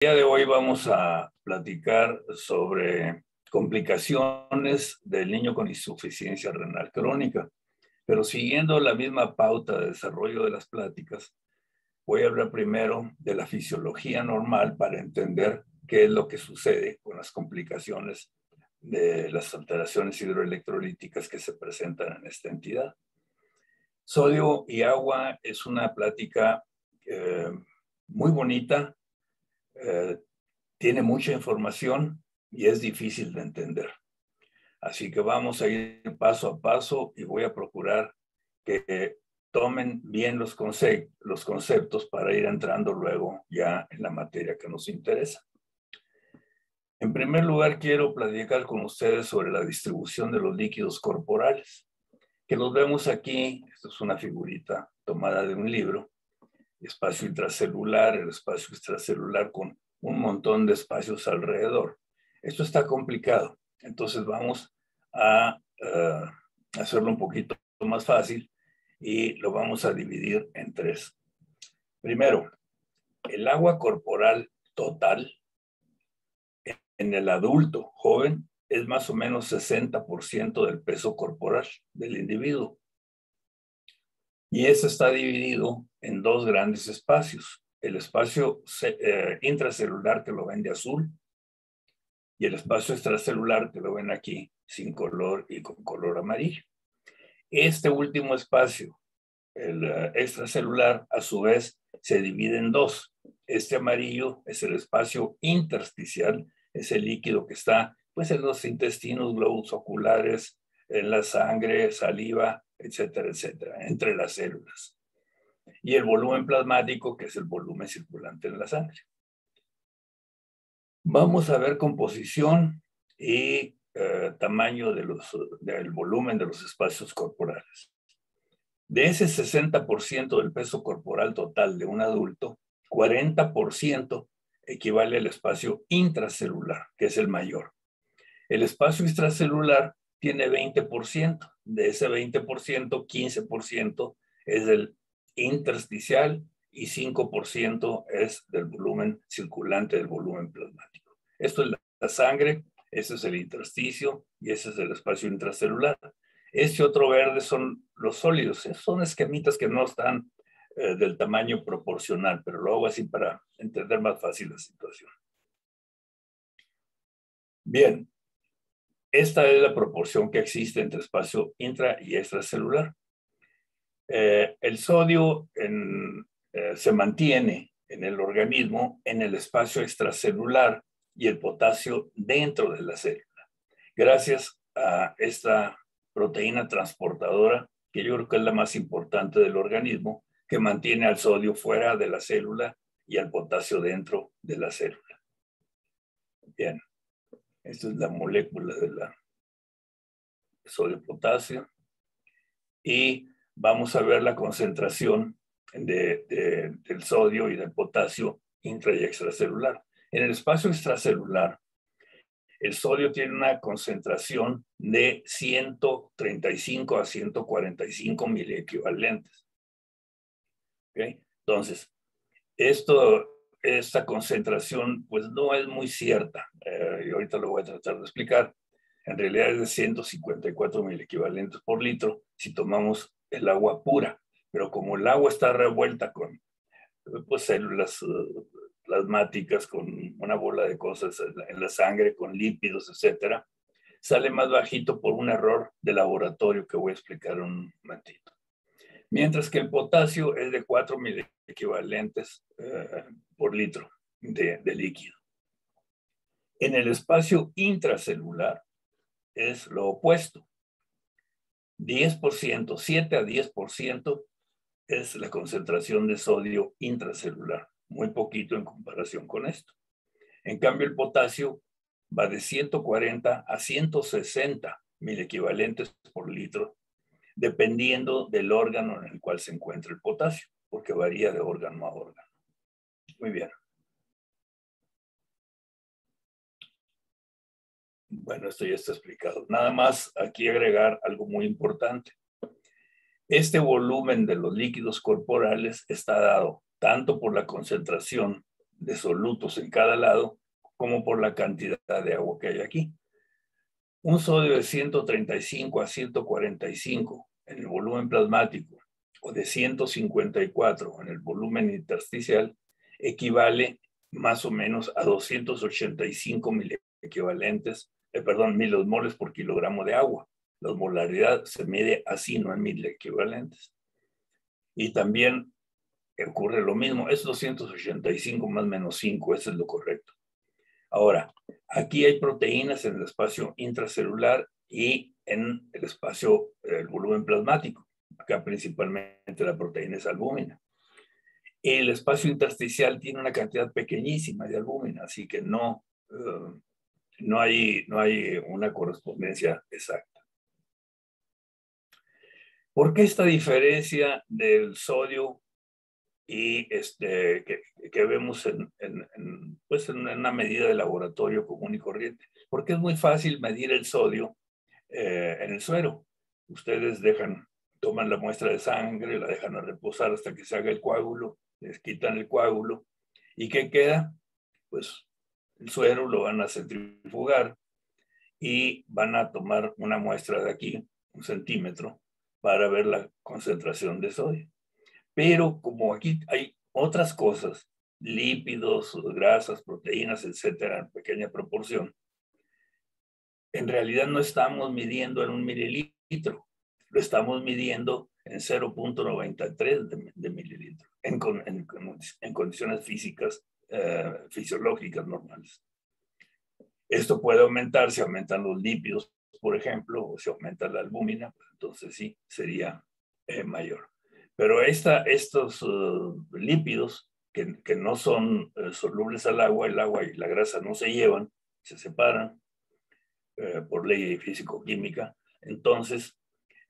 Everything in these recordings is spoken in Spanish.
día de hoy vamos a platicar sobre complicaciones del niño con insuficiencia renal crónica, pero siguiendo la misma pauta de desarrollo de las pláticas, voy a hablar primero de la fisiología normal para entender qué es lo que sucede con las complicaciones de las alteraciones hidroelectrolíticas que se presentan en esta entidad. Sodio y agua es una plática muy bonita, tiene mucha información y es difícil de entender. Así que vamos a ir paso a paso y voy a procurar que tomen bien los conceptos para ir entrando luego ya en la materia que nos interesa. En primer lugar, quiero platicar con ustedes sobre la distribución de los líquidos corporales, que los vemos aquí. Esto es una figurita tomada de un libro. Espacio intracelular, el espacio extracelular con un montón de espacios alrededor. Esto está complicado, entonces vamos a hacerlo un poquito más fácil y lo vamos a dividir en tres. Primero, el agua corporal total en el adulto joven es más o menos 60% del peso corporal del individuo. Y eso está dividido en dos grandes espacios. El espacio intracelular, que lo ven de azul, y el espacio extracelular, que lo ven aquí sin color y con color amarillo. Este último espacio, el extracelular, a su vez, se divide en dos. Este amarillo es el espacio intersticial, es el líquido que está pues, en los intestinos, globos oculares, en la sangre, saliva, etcétera, etcétera, entre las células. Y el volumen plasmático, que es el volumen circulante en la sangre. Vamos a ver composición y tamaño del volumen de los espacios corporales. De ese 60% del peso corporal total de un adulto, 40% equivale al espacio intracelular, que es el mayor. El espacio extracelular tiene 20%. De ese 20%, 15% es del intersticial y 5% es del volumen circulante, del volumen plasmático. Esto es la sangre, ese es el intersticio y ese es el espacio intracelular. Este otro verde son los sólidos, son esquemitas que no están del tamaño proporcional, pero lo hago así para entender más fácil la situación. Bien, esta es la proporción que existe entre espacio intra y extracelular. El sodio se mantiene en el organismo en el espacio extracelular y el potasio dentro de la célula, gracias a esta proteína transportadora, que yo creo que es la más importante del organismo, que mantiene al sodio fuera de la célula y al potasio dentro de la célula. Bien, esta es la molécula de la sodio-potasio y vamos a ver la concentración del sodio y del potasio intra y extracelular. En el espacio extracelular, el sodio tiene una concentración de 135 a 145 miliequivalentes. ¿Okay? Entonces, esta concentración pues no es muy cierta. Y ahorita lo voy a tratar de explicar. En realidad es de 154 miliequivalentes por litro si tomamos el agua pura. Pero como el agua está revuelta con pues, células plasmáticas, con una bola de cosas en la sangre, con lípidos, etcétera, sale más bajito por un error de laboratorio que voy a explicar en un momentito. Mientras que el potasio es de 4 miliequivalentes por litro de líquido. En el espacio intracelular es lo opuesto. 10%, 7 a 10% es la concentración de sodio intracelular, muy poquito en comparación con esto. En cambio, el potasio va de 140 a 160 miliequivalentes por litro, dependiendo del órgano en el cual se encuentra el potasio, porque varía de órgano a órgano. Muy bien. Bueno, esto ya está explicado. Nada más aquí agregar algo muy importante. Este volumen de los líquidos corporales está dado tanto por la concentración de solutos en cada lado como por la cantidad de agua que hay aquí. Un sodio de 135 a 145 en el volumen plasmático o de 154 en el volumen intersticial equivale más o menos a 285 milosmoles por kilogramo de agua. La osmolaridad se mide así, no en milequivalentes. Y también ocurre lo mismo, es 285 más menos 5, eso es lo correcto. Ahora, aquí hay proteínas en el espacio intracelular y en el espacio, el volumen plasmático. Acá principalmente la proteína es albúmina. El espacio intersticial tiene una cantidad pequeñísima de albúmina, así que no hay una correspondencia exacta. ¿Por qué esta diferencia del sodio y que vemos pues en una medida de laboratorio común y corriente? Porque es muy fácil medir el sodio en el suero. Ustedes toman la muestra de sangre, la dejan a reposar hasta que se haga el coágulo, les quitan el coágulo. ¿Y qué queda? Pues el suero lo van a centrifugar y van a tomar una muestra de aquí, 1 centímetro, para ver la concentración de sodio. Pero como aquí hay otras cosas, lípidos, grasas, proteínas, etcétera, en pequeña proporción, en realidad no estamos midiendo en 1 mililitro, lo estamos midiendo en 0.93 de mililitro, en condiciones físicas, fisiológicas normales. Esto puede aumentar si aumentan los lípidos, por ejemplo, o si aumenta la albúmina, pues entonces sí, sería mayor. Pero estos lípidos que no son solubles al agua, el agua y la grasa no se llevan, se separan por ley físico-química, entonces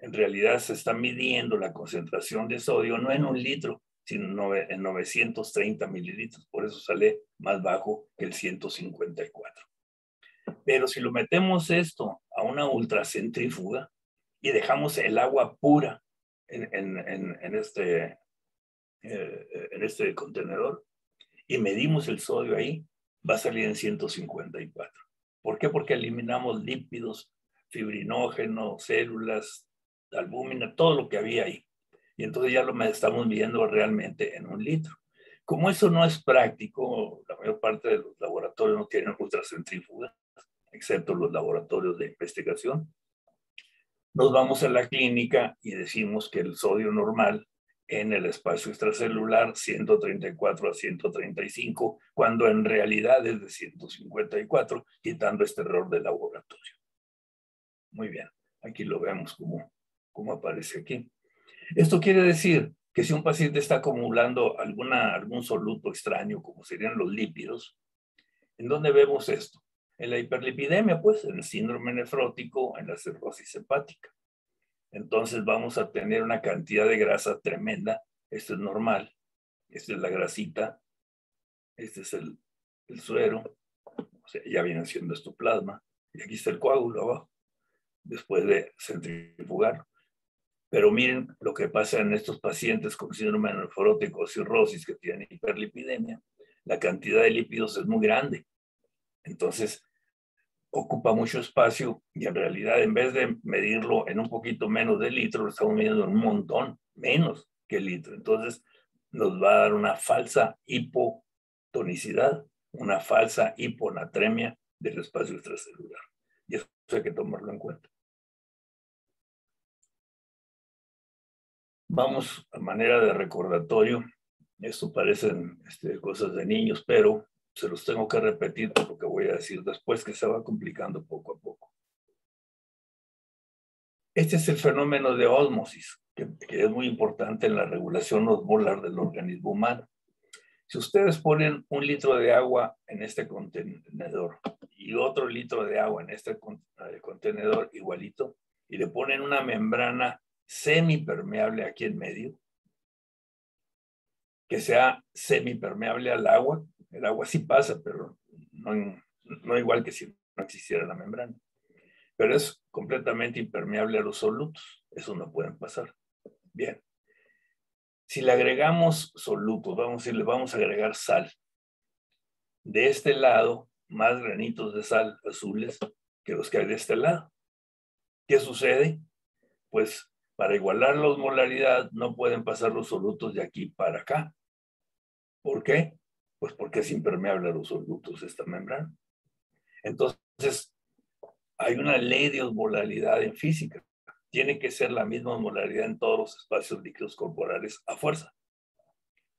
en realidad se está midiendo la concentración de sodio no en 1 litro, sino en 930 mililitros, por eso sale más bajo que el 154. Pero si lo metemos esto a una ultracentrífuga y dejamos el agua pura en este contenedor y medimos el sodio ahí, va a salir en 154. ¿Por qué? Porque eliminamos lípidos, fibrinógenos, células, albúmina, todo lo que había ahí. Y entonces ya lo estamos midiendo realmente en 1 litro. Como eso no es práctico, la mayor parte de los laboratorios no tienen ultracentrífugas, excepto los laboratorios de investigación. Nos vamos a la clínica y decimos que el sodio normal en el espacio extracelular 134 a 135, cuando en realidad es de 154, quitando este error de laboratorio. Muy bien, aquí lo vemos como aparece aquí. Esto quiere decir que si un paciente está acumulando algún soluto extraño, como serían los lípidos, ¿en dónde vemos esto? En la hiperlipidemia, pues, en el síndrome nefrótico, en la cirrosis hepática. Entonces vamos a tener una cantidad de grasa tremenda. Esto es normal. Esta es la grasita. Este es el suero. O sea, ya viene siendo esto plasma. Y aquí está el coágulo abajo, después de centrifugar. Pero miren lo que pasa en estos pacientes con síndrome nefrótico o cirrosis que tienen hiperlipidemia. La cantidad de lípidos es muy grande. Entonces, ocupa mucho espacio y en realidad en vez de medirlo en un poquito menos de litro, lo estamos midiendo en un montón menos que el litro. Entonces nos va a dar una falsa hipotonicidad, una falsa hiponatremia del espacio extracelular. Y eso hay que tomarlo en cuenta. Vamos a manera de recordatorio. Esto parecen cosas de niños, pero se los tengo que repetir por lo que voy a decir después, que se va complicando poco a poco. Este es el fenómeno de ósmosis, que es muy importante en la regulación osmolar del organismo humano. Si ustedes ponen 1 litro de agua en este contenedor y otro litro de agua en este contenedor igualito, y le ponen una membrana semipermeable aquí en medio, que sea semipermeable al agua, el agua sí pasa, pero no igual que si no existiera la membrana. Pero es completamente impermeable a los solutos. Eso no pueden pasar. Bien. Si le agregamos solutos, vamos a agregar sal. de este lado más granitos de sal azules que los que hay de este lado. ¿Qué sucede? Pues para igualar la osmolaridad no pueden pasar los solutos de aquí para acá. ¿Por qué? Pues porque es impermeable a los solutos esta membrana. Entonces, hay una ley de osmolaridad en física. Tiene que ser la misma osmolaridad en todos los espacios líquidos corporales a fuerza.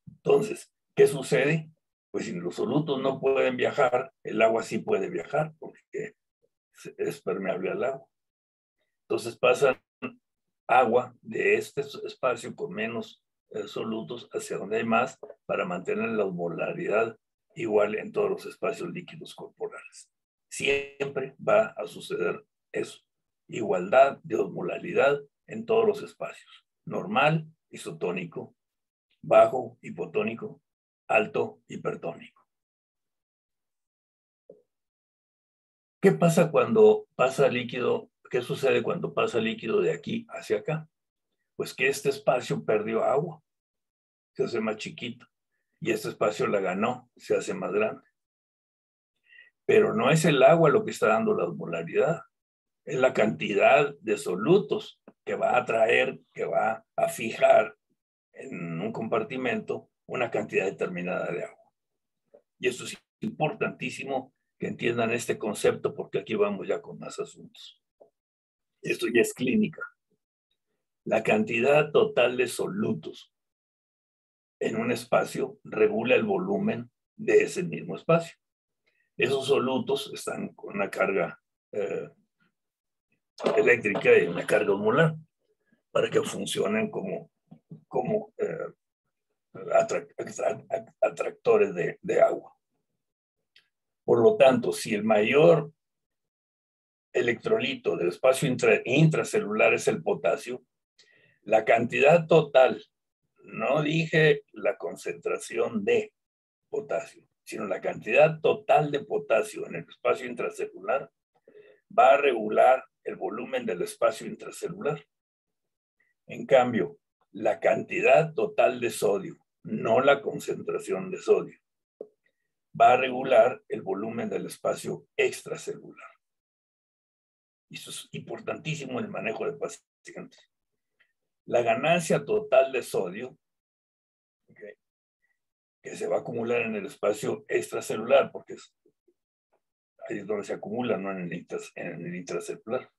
Entonces, ¿qué sucede? Pues si los solutos no pueden viajar, el agua sí puede viajar porque es permeable al agua. Entonces pasa agua de este espacio con menos solutos hacia donde hay más para mantener la osmolaridad igual en todos los espacios líquidos corporales. Siempre va a suceder eso. Igualdad de osmolaridad en todos los espacios. Normal, isotónico, bajo, hipotónico, alto, hipertónico. ¿Qué pasa cuando pasa líquido? ¿Qué sucede cuando pasa líquido de aquí hacia acá? Pues que este espacio perdió agua, se hace más chiquito, y este espacio la ganó, se hace más grande. Pero no es el agua lo que está dando la osmolaridad, es la cantidad de solutos que va a atraer, que va a fijar en un compartimento una cantidad determinada de agua. Y eso es importantísimo que entiendan este concepto porque aquí vamos ya con más asuntos. Esto ya es clínica. La cantidad total de solutos en un espacio regula el volumen de ese mismo espacio. Esos solutos están con una carga eléctrica y una carga osmolar para que funcionen como atractores de agua. Por lo tanto, si el mayor electrolito del espacio intracelular es el potasio, la cantidad total, no dije la concentración de potasio, sino la cantidad total de potasio en el espacio intracelular va a regular el volumen del espacio intracelular. En cambio, la cantidad total de sodio, no la concentración de sodio, va a regular el volumen del espacio extracelular. Y eso es importantísimo en el manejo de pacientes. La ganancia total de sodio, ¿okay?, que se va a acumular en el espacio extracelular, porque ahí es donde se acumula, no en el intracelular.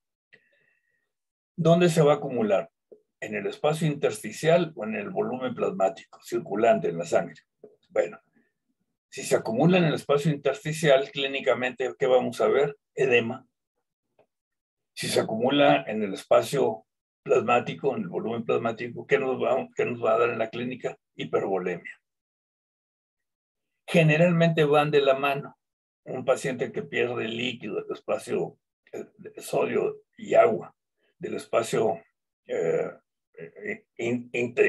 ¿Dónde se va a acumular? ¿En el espacio intersticial o en el volumen plasmático circulante en la sangre? Bueno, si se acumula en el espacio intersticial, clínicamente, ¿qué vamos a ver? Edema. Si se acumula en el espacio plasmático, en el volumen plasmático, ¿qué nos va a dar en la clínica? Hipervolemia. Generalmente van de la mano. Un paciente que pierde líquido del espacio de sodio y agua, del espacio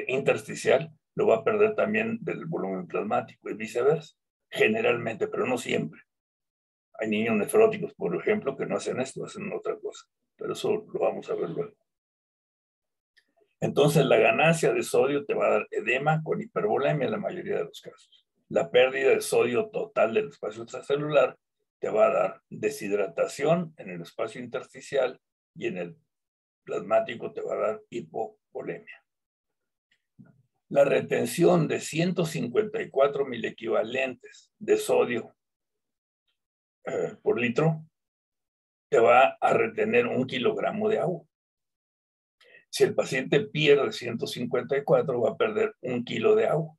intersticial, lo va a perder también del volumen plasmático y viceversa. Generalmente, pero no siempre. Hay niños nefróticos, por ejemplo, que no hacen esto, hacen otra cosa. Pero eso lo vamos a ver luego. Entonces, la ganancia de sodio te va a dar edema con hipervolemia en la mayoría de los casos. La pérdida de sodio total del espacio extracelular te va a dar deshidratación en el espacio intersticial y en el plasmático te va a dar hipovolemia. La retención de 154 milequivalentes de sodio por litro te va a retener 1 kilogramo de agua. Si el paciente pierde 154, va a perder 1 kilo de agua.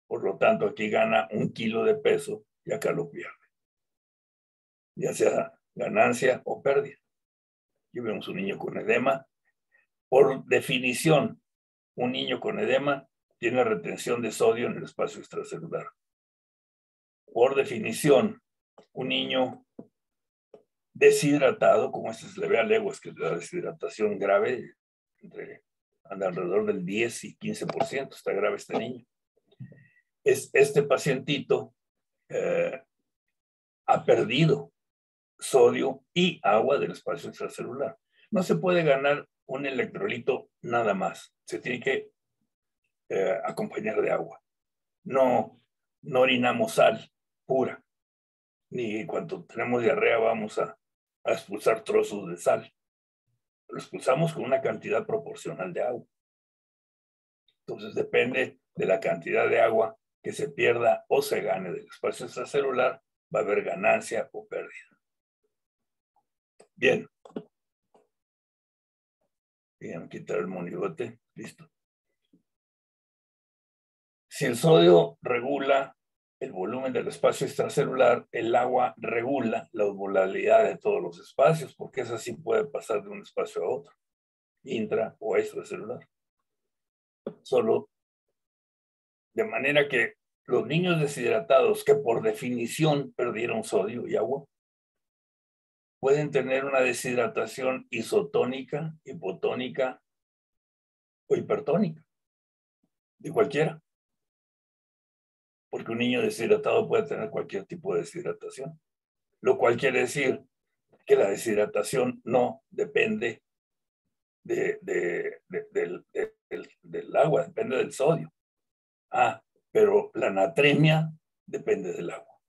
Por lo tanto, aquí gana 1 kilo de peso y acá lo pierde. Ya sea ganancia o pérdida. Aquí vemos un niño con edema. Por definición, un niño con edema tiene retención de sodio en el espacio extracelular. Por definición, un niño deshidratado, como este se le ve a leguas, que es la deshidratación grave, anda alrededor del 10 y 15%, está grave este niño. Este pacientito ha perdido sodio y agua del espacio extracelular. No se puede ganar un electrolito nada más, se tiene que acompañar de agua. No orinamos sal pura, ni cuando tenemos diarrea vamos a expulsar trozos de sal. Lo expulsamos con una cantidad proporcional de agua. Entonces depende de la cantidad de agua que se pierda o se gane del espacio extracelular, va a haber ganancia o pérdida. Bien. Bien, quitar el monigote. Listo. Si el sodio regula el volumen del espacio extracelular, el agua regula la osmolalidad de todos los espacios, porque esa sí puede pasar de un espacio a otro, intra o extracelular. Solo de manera que los niños deshidratados, que por definición perdieron sodio y agua, pueden tener una deshidratación isotónica, hipotónica o hipertónica, de cualquiera. Porque un niño deshidratado puede tener cualquier tipo de deshidratación, lo cual quiere decir que la deshidratación no depende del agua, depende del sodio. Pero la natremia depende del agua.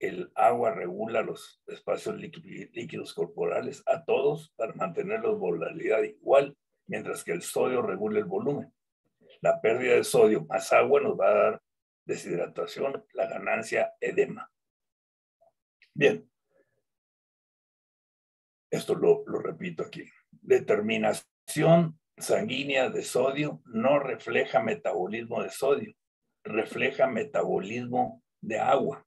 El agua regula los espacios líquidos corporales a todos para mantener la osmolalidad igual, mientras que el sodio regula el volumen. La pérdida de sodio más agua nos va a dar deshidratación, la ganancia, edema. Bien, esto lo repito aquí. Determinación sanguínea de sodio no refleja metabolismo de sodio, refleja metabolismo de agua.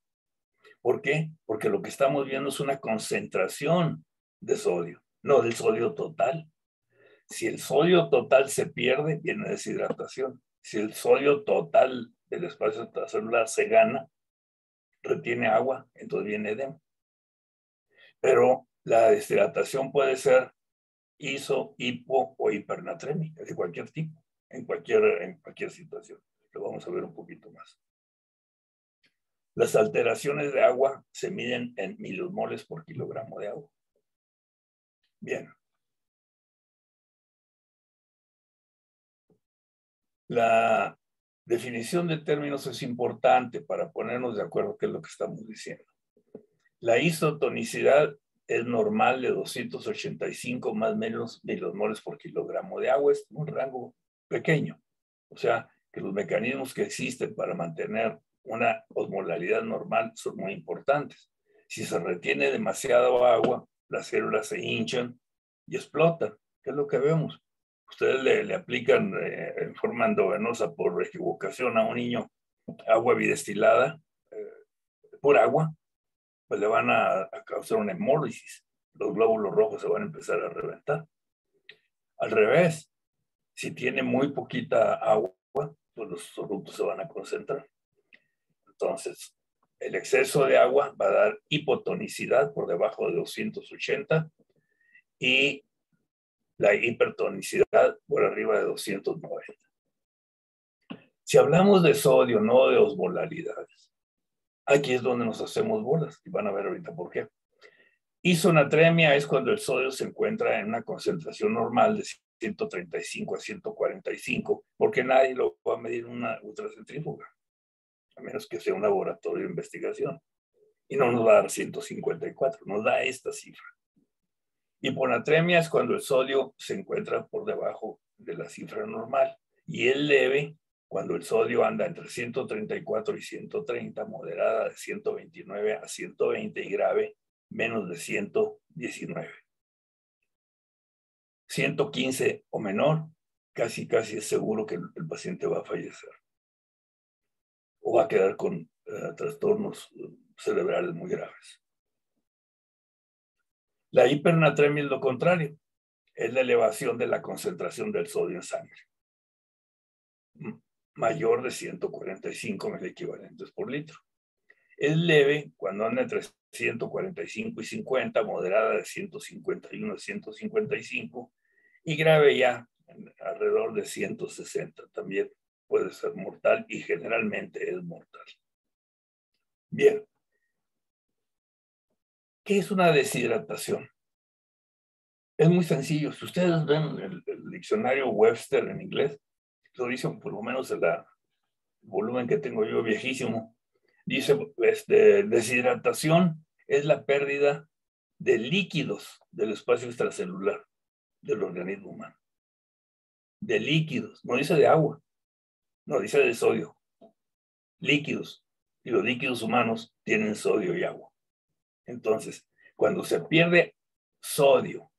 ¿Por qué? Porque lo que estamos viendo es una concentración de sodio, no del sodio total. Si el sodio total se pierde, viene deshidratación. Si el sodio total del espacio extracelular se gana, retiene agua, entonces viene edema. Pero la deshidratación puede ser iso, hipo o hipernatrémica, de cualquier tipo, en cualquier situación. Lo vamos a ver un poquito más. Las alteraciones de agua se miden en milimoles por kilogramo de agua. Bien. La definición de términos es importante para ponernos de acuerdo qué es lo que estamos diciendo. La isotonicidad es normal de 285 más o menos milimoles por kilogramo de agua. Es un rango pequeño. O sea, que los mecanismos que existen para mantener una osmolaridad normal son muy importantes. Si se retiene demasiado agua, las células se hinchan y explotan. ¿Qué es lo que vemos? Ustedes le aplican en forma endovenosa por equivocación a un niño agua bidestilada, pura agua, pues le van a causar una hemólisis. Los glóbulos rojos se van a empezar a reventar. Al revés, si tiene muy poquita agua, pues los solutos se van a concentrar. Entonces, el exceso de agua va a dar hipotonicidad por debajo de 280 y la hipertonicidad por arriba de 290. Si hablamos de sodio, no de osmolaridades, aquí es donde nos hacemos bolas y van a ver ahorita por qué. Isonatremia es cuando el sodio se encuentra en una concentración normal de 135 a 145, porque nadie lo va a medir en una ultracentrífuga, a menos que sea un laboratorio de investigación. Y no nos va a dar 154, nos da esta cifra. Hiponatremia es cuando el sodio se encuentra por debajo de la cifra normal y es leve cuando el sodio anda entre 134 y 130, moderada de 129 a 120 y grave menos de 119. 115 o menor, casi es seguro que el paciente va a fallecer o va a quedar con trastornos cerebrales muy graves. La hipernatremia es lo contrario, es la elevación de la concentración del sodio en sangre, mayor de 145 miliequivalentes por litro. Es leve cuando anda entre 145 y 50, moderada de 151 a 155 y grave ya alrededor de 160. También puede ser mortal y generalmente es mortal. Bien. ¿Qué es una deshidratación? Es muy sencillo. Si ustedes ven el diccionario Webster en inglés, lo dicen por lo menos el volumen que tengo yo viejísimo, Dice, deshidratación es la pérdida de líquidos del espacio extracelular del organismo humano. De líquidos, no dice de agua, no dice de sodio. Líquidos. Y los líquidos humanos tienen sodio y agua. Entonces, cuando se pierde sodio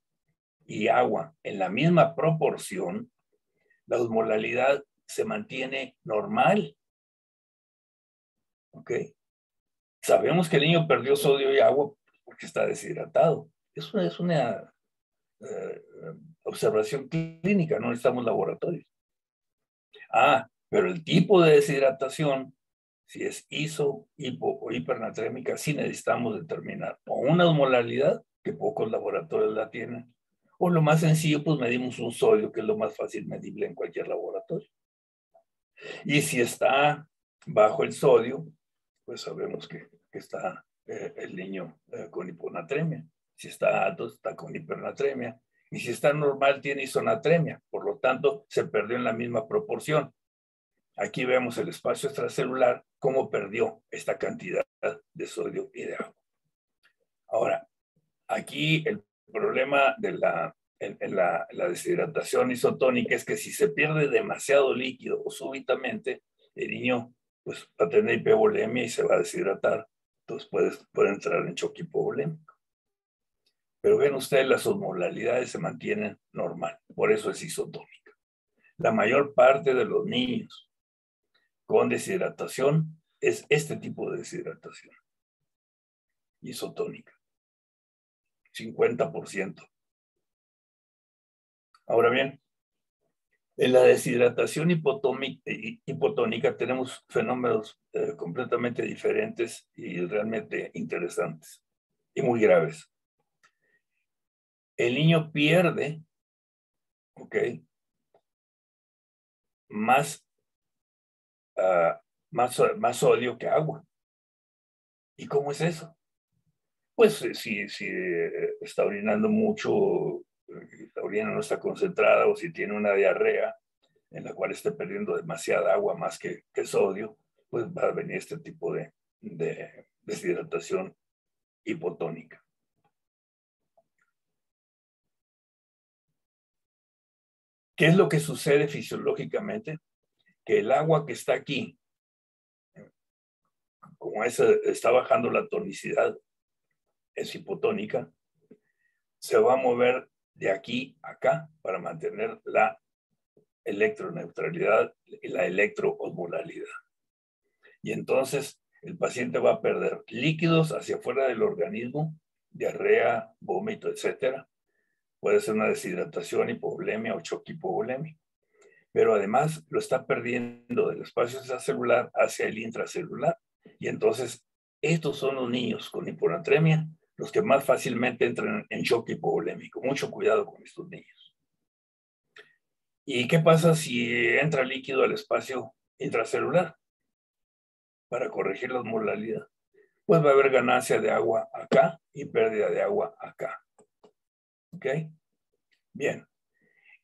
y agua en la misma proporción, la osmolalidad se mantiene normal. ¿Ok? Sabemos que el niño perdió sodio y agua porque está deshidratado. Eso es una observación clínica, no necesitamos laboratorios. Pero el tipo de deshidratación, si es iso, hipo o hipernatrémica, sí necesitamos determinar o una osmolalidad, que pocos laboratorios la tienen, o lo más sencillo, pues medimos un sodio, que es lo más fácil medible en cualquier laboratorio. Y si está bajo el sodio, pues sabemos que está el niño con hiponatremia. Si está alto, está con hipernatremia. Y si está normal, tiene isonatremia. Por lo tanto, se perdió en la misma proporción. Aquí vemos el espacio extracelular, cómo perdió esta cantidad de sodio y de agua. Ahora, aquí el problema de la deshidratación isotónica es que si se pierde demasiado líquido o súbitamente, el niño pues, va a tener hipovolemia y se va a deshidratar. Entonces puede entrar en choque hipovolémico. Pero ven ustedes, las osmolalidades se mantienen normal. Por eso es isotónica. La mayor parte de los niños con deshidratación es este tipo de deshidratación isotónica. 50%. Ahora bien, en la deshidratación hipotónica tenemos fenómenos completamente diferentes y realmente interesantes y muy graves. El niño pierde, ¿ok?, más sodio que agua. ¿Y cómo es eso? Pues si está orinando mucho, la orina no está concentrada, o si tiene una diarrea en la cual esté perdiendo demasiada agua más que sodio, pues va a venir este tipo de deshidratación hipotónica. ¿Qué es lo que sucede fisiológicamente? Que el agua que está aquí, como está bajando la tonicidad, es hipotónica, se va a mover de aquí a acá para mantener la electroneutralidad y la electroosmolalidad. Y entonces el paciente va a perder líquidos hacia afuera del organismo, diarrea, vómito, etcétera. Puede ser una deshidratación, hipovolemia o choque hipovolémico. Pero además lo está perdiendo del espacio extracelular hacia el intracelular. Y entonces estos son los niños con hiponatremia los que más fácilmente entran en choque hipovolémico. Mucho cuidado con estos niños. ¿Y qué pasa si entra líquido al espacio intracelular? Para corregir la osmolalidad, pues va a haber ganancia de agua acá y pérdida de agua acá. ¿Ok? Bien.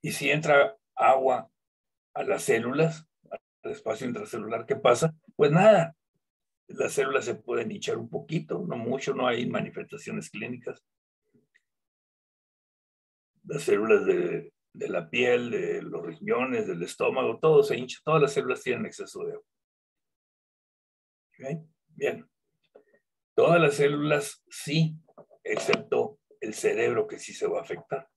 Y si entra agua a las células, al espacio intracelular, ¿qué pasa? Pues nada, las células se pueden hinchar un poquito, no mucho, no hay manifestaciones clínicas. Las células de la piel, de los riñones, del estómago, todo se hincha, todas las células tienen exceso de agua. ¿Okay? Bien. Todas las células sí, excepto el cerebro, que sí se va a afectar.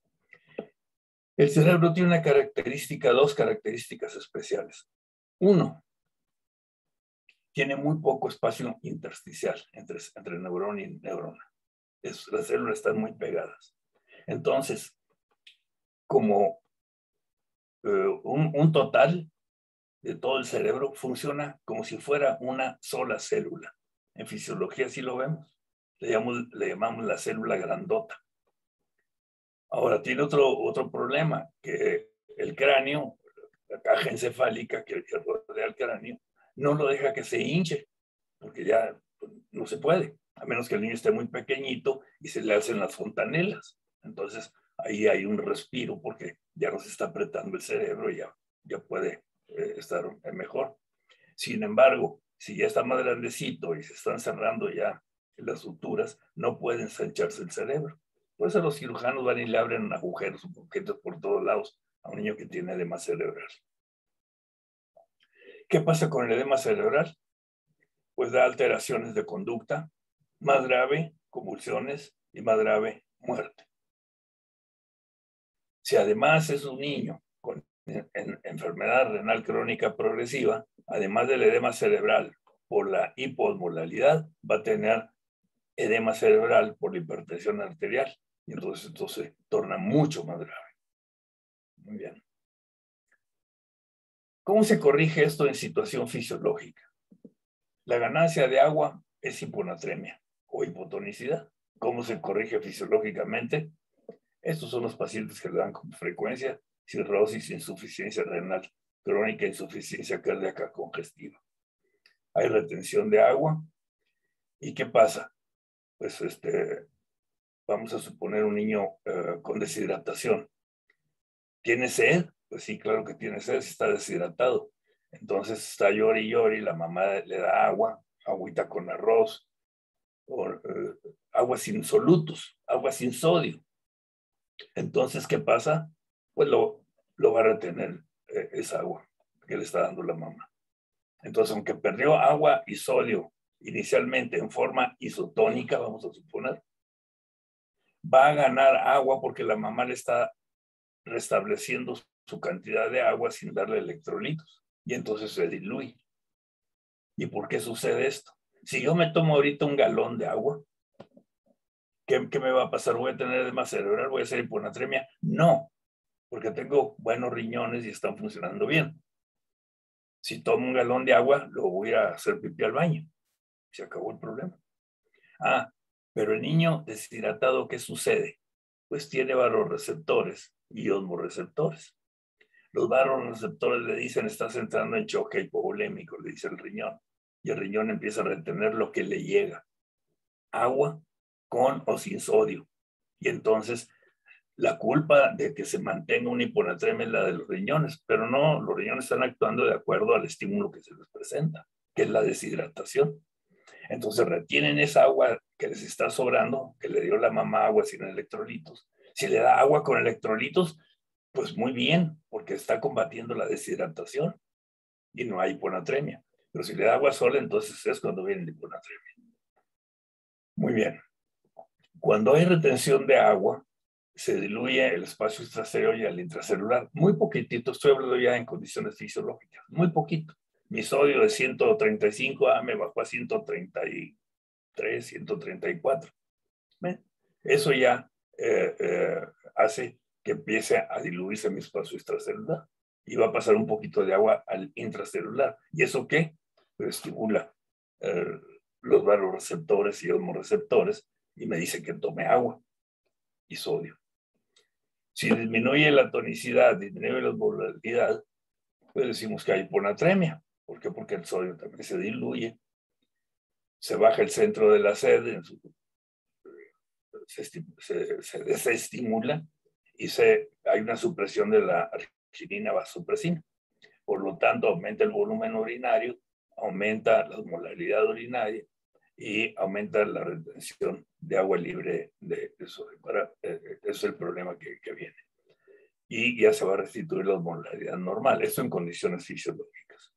El cerebro tiene una característica, dos características especiales. Uno, tiene muy poco espacio intersticial entre neurona y neurona. Las células están muy pegadas. Entonces, como un total de todo el cerebro funciona como si fuera una sola célula. En fisiología sí lo vemos. Le llamamos la célula grandota. Ahora, tiene otro problema, que el cráneo, la caja encefálica que rodea el cráneo, no lo deja que se hinche, porque ya no se puede, a menos que el niño esté muy pequeñito y se le hacen las fontanelas. Entonces, ahí hay un respiro porque ya no se está apretando el cerebro y ya puede estar mejor. Sin embargo, si ya está más grandecito y se están cerrando ya las suturas, no puede ensancharse el cerebro. Por eso los cirujanos van y le abren agujeros, boquetes por todos lados a un niño que tiene edema cerebral. ¿Qué pasa con el edema cerebral? Pues da alteraciones de conducta, más grave, convulsiones, y más grave, muerte. Si además es un niño con enfermedad renal crónica progresiva, además del edema cerebral por la hiposmolalidad, va a tener edema cerebral por la hipertensión arterial, y entonces esto se torna mucho más grave. Muy bien. ¿Cómo se corrige esto en situación fisiológica? La ganancia de agua es hiponatremia o hipotonicidad. ¿Cómo se corrige fisiológicamente? Estos son los pacientes que le dan con frecuencia cirrosis, insuficiencia renal crónica, insuficiencia cardíaca congestiva. Hay retención de agua. ¿Y qué pasa? Pues vamos a suponer un niño con deshidratación. ¿Tiene sed? Pues sí, claro que tiene sed, está deshidratado. Entonces está llori y llori, la mamá le da agua, agüita con arroz, o agua sin solutos, agua sin sodio. Entonces, ¿qué pasa? Pues lo va a retener esa agua que le está dando la mamá. Entonces, aunque perdió agua y sodio inicialmente en forma isotónica, vamos a suponer, va a ganar agua porque la mamá le está restableciendo su cantidad de agua sin darle electrolitos. Y entonces se diluye. ¿Y por qué sucede esto? Si yo me tomo ahorita un galón de agua, ¿qué me va a pasar? ¿Voy a tener edema cerebral? ¿Voy a hacer hiponatremia? No, porque tengo buenos riñones y están funcionando bien. Si tomo un galón de agua, lo voy a hacer pipí al baño. Se acabó el problema. Ah, pero el niño deshidratado, ¿qué sucede? Pues tiene vasoreceptores y osmoreceptores. Los vasoreceptores le dicen, estás entrando en choque hipovolémico, le dice el riñón. Y el riñón empieza a retener lo que le llega. Agua con o sin sodio. Y entonces la culpa de que se mantenga una hiponatremia es la de los riñones, pero no, los riñones están actuando de acuerdo al estímulo que se les presenta, que es la deshidratación. Entonces retienen esa agua que les está sobrando, que le dio la mamá agua sin electrolitos. Si le da agua con electrolitos, pues muy bien, porque está combatiendo la deshidratación y no hay hiponatremia. Pero si le da agua sola, entonces es cuando viene la hiponatremia. Muy bien. Cuando hay retención de agua, se diluye el espacio extracelular y el intracelular. Muy poquitito, estoy hablando ya en condiciones fisiológicas, muy poquito. Mi sodio de 135 me bajó a 133, 134. ¿Ven? Eso ya hace que empiece a diluirse mi espacio extracelular y va a pasar un poquito de agua al intracelular. ¿Y eso qué? Pues estimula los vasoreceptores y osmoreceptores y me dice que tome agua y sodio. Si disminuye la tonicidad, disminuye la osmolaridad, pues decimos que hay hiponatremia. ¿Por qué? Porque el sodio también se diluye, se baja el centro de la sed, se desestimula y hay una supresión de la arginina vasopresina. Por lo tanto, aumenta el volumen urinario, aumenta la osmolaridad urinaria y aumenta la retención de agua libre de sodio. Ese es el problema que viene. Y ya se va a restituir la osmolaridad normal. Esto en condiciones fisiológicas.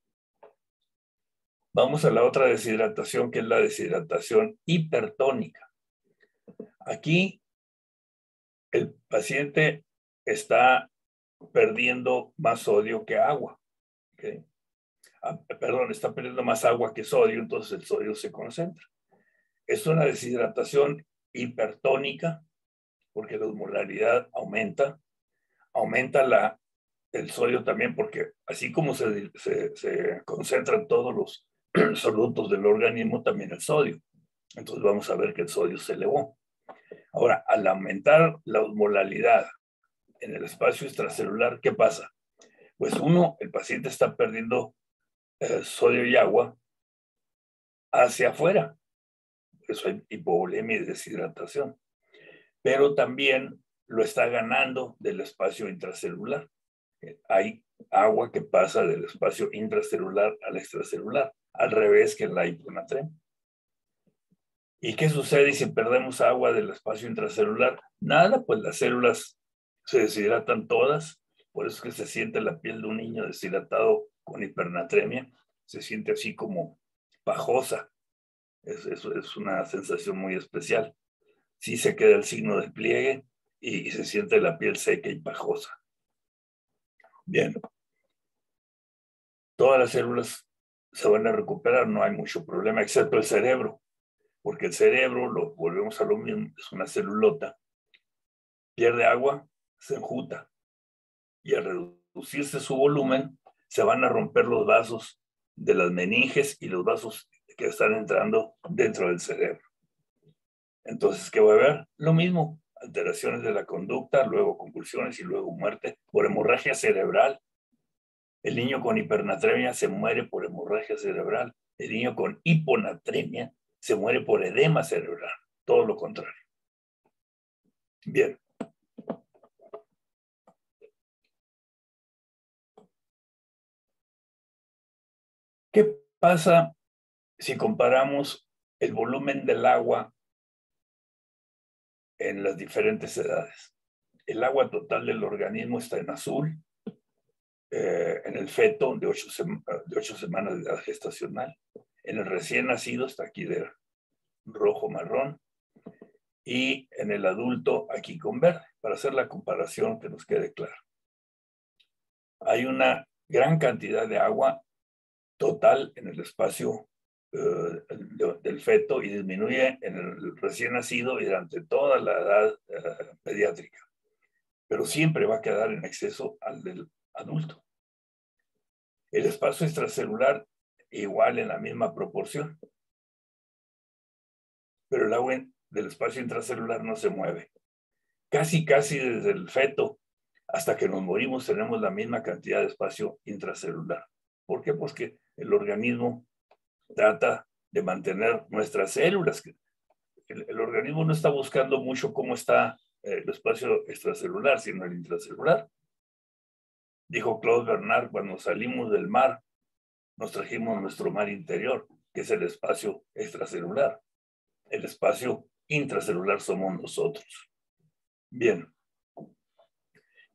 Vamos a la otra deshidratación, que es la deshidratación hipertónica. Aquí el paciente está perdiendo más sodio que agua. ¿Okay? Perdón, está perdiendo más agua que sodio, entonces el sodio se concentra. Es una deshidratación hipertónica porque la osmolaridad aumenta el sodio también, porque así como se concentran todos los solutos del organismo, también el sodio. Entonces vamos a ver que el sodio se elevó. Ahora, al aumentar la osmolaridad en el espacio extracelular, ¿qué pasa? Pues el paciente está perdiendo sodio y agua hacia afuera. Eso hay hipovolemia y deshidratación. Pero también lo está ganando del espacio intracelular. Hay agua que pasa del espacio intracelular al extracelular. al revés que la hiponatremia. ¿Y qué sucede si perdemos agua del espacio intracelular? Nada, pues las células se deshidratan todas, por eso es que se siente la piel de un niño deshidratado con hipernatremia, se siente así como pajosa, es una sensación muy especial. Sí se queda el signo de pliegue y se siente la piel seca y pajosa. Bien, todas las células se van a recuperar, no hay mucho problema, excepto el cerebro, porque el cerebro, lo volvemos a lo mismo, es una celulota, pierde agua, se enjuta, y al reducirse su volumen, se van a romper los vasos de las meninges y los vasos que están entrando dentro del cerebro. Entonces, ¿qué va a haber? Lo mismo, alteraciones de la conducta, luego convulsiones y luego muerte por hemorragia cerebral. El niño con hipernatremia se muere por hemorragia cerebral. El niño con hiponatremia se muere por edema cerebral. Todo lo contrario. Bien. ¿Qué pasa si comparamos el volumen del agua en las diferentes edades? El agua total del organismo está en azul, en el feto de 8 semanas de edad gestacional. En el recién nacido está aquí de rojo marrón. Y en el adulto aquí con verde, para hacer la comparación que nos quede clara. Hay una gran cantidad de agua total en el espacio del feto y disminuye en el recién nacido y durante toda la edad pediátrica. Pero siempre va a quedar en exceso al del adulto. El espacio extracelular igual en la misma proporción. Pero el agua del espacio intracelular no se mueve. Casi desde el feto hasta que nos morimos tenemos la misma cantidad de espacio intracelular. ¿Por qué? Pues que el organismo trata de mantener nuestras células. El organismo no está buscando mucho cómo está el espacio extracelular, sino el intracelular. Dijo Claude Bernard, cuando salimos del mar, nos trajimos nuestro mar interior, que es el espacio extracelular. El espacio intracelular somos nosotros. Bien.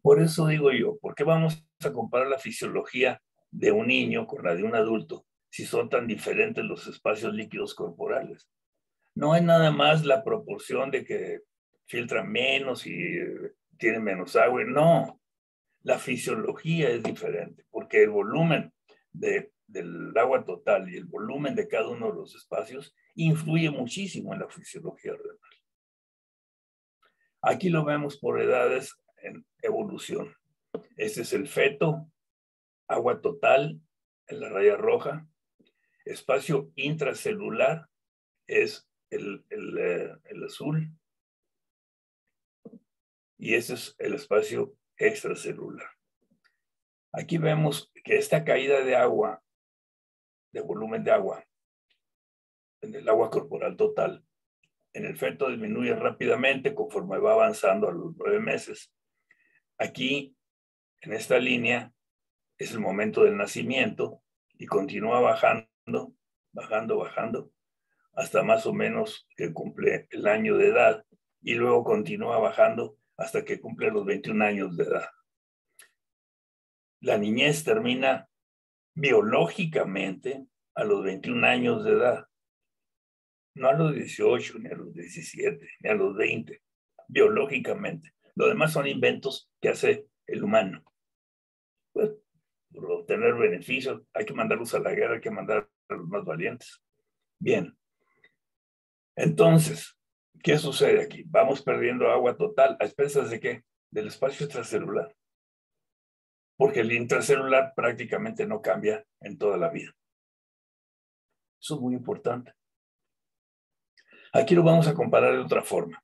Por eso digo yo, ¿por qué vamos a comparar la fisiología de un niño con la de un adulto si son tan diferentes los espacios líquidos corporales? No es nada más la proporción de que filtran menos y tienen menos agua. No, la fisiología es diferente porque el volumen del agua total y el volumen de cada uno de los espacios influye muchísimo en la fisiología renal. Aquí lo vemos por edades en evolución. Este es el feto, agua total en la raya roja, espacio intracelular es el azul y ese es el espacio extracelular. Aquí vemos que esta caída de agua, de volumen de agua, en el agua corporal total, en el feto disminuye rápidamente conforme va avanzando a los 9 meses. Aquí, en esta línea, es el momento del nacimiento y continúa bajando, hasta más o menos que cumple el año de edad y luego continúa bajando hasta que cumple los 21 años de edad. La niñez termina biológicamente a los 21 años de edad, no a los 18, ni a los 17, ni a los 20, biológicamente. Lo demás son inventos que hace el humano. Pues, por obtener beneficios, hay que mandarlos a la guerra, hay que mandar a los más valientes. Bien. Entonces, ¿qué sucede aquí? Vamos perdiendo agua total, ¿a expensas de qué? Del espacio extracelular. Porque el intracelular prácticamente no cambia en toda la vida. Eso es muy importante. Aquí lo vamos a comparar de otra forma.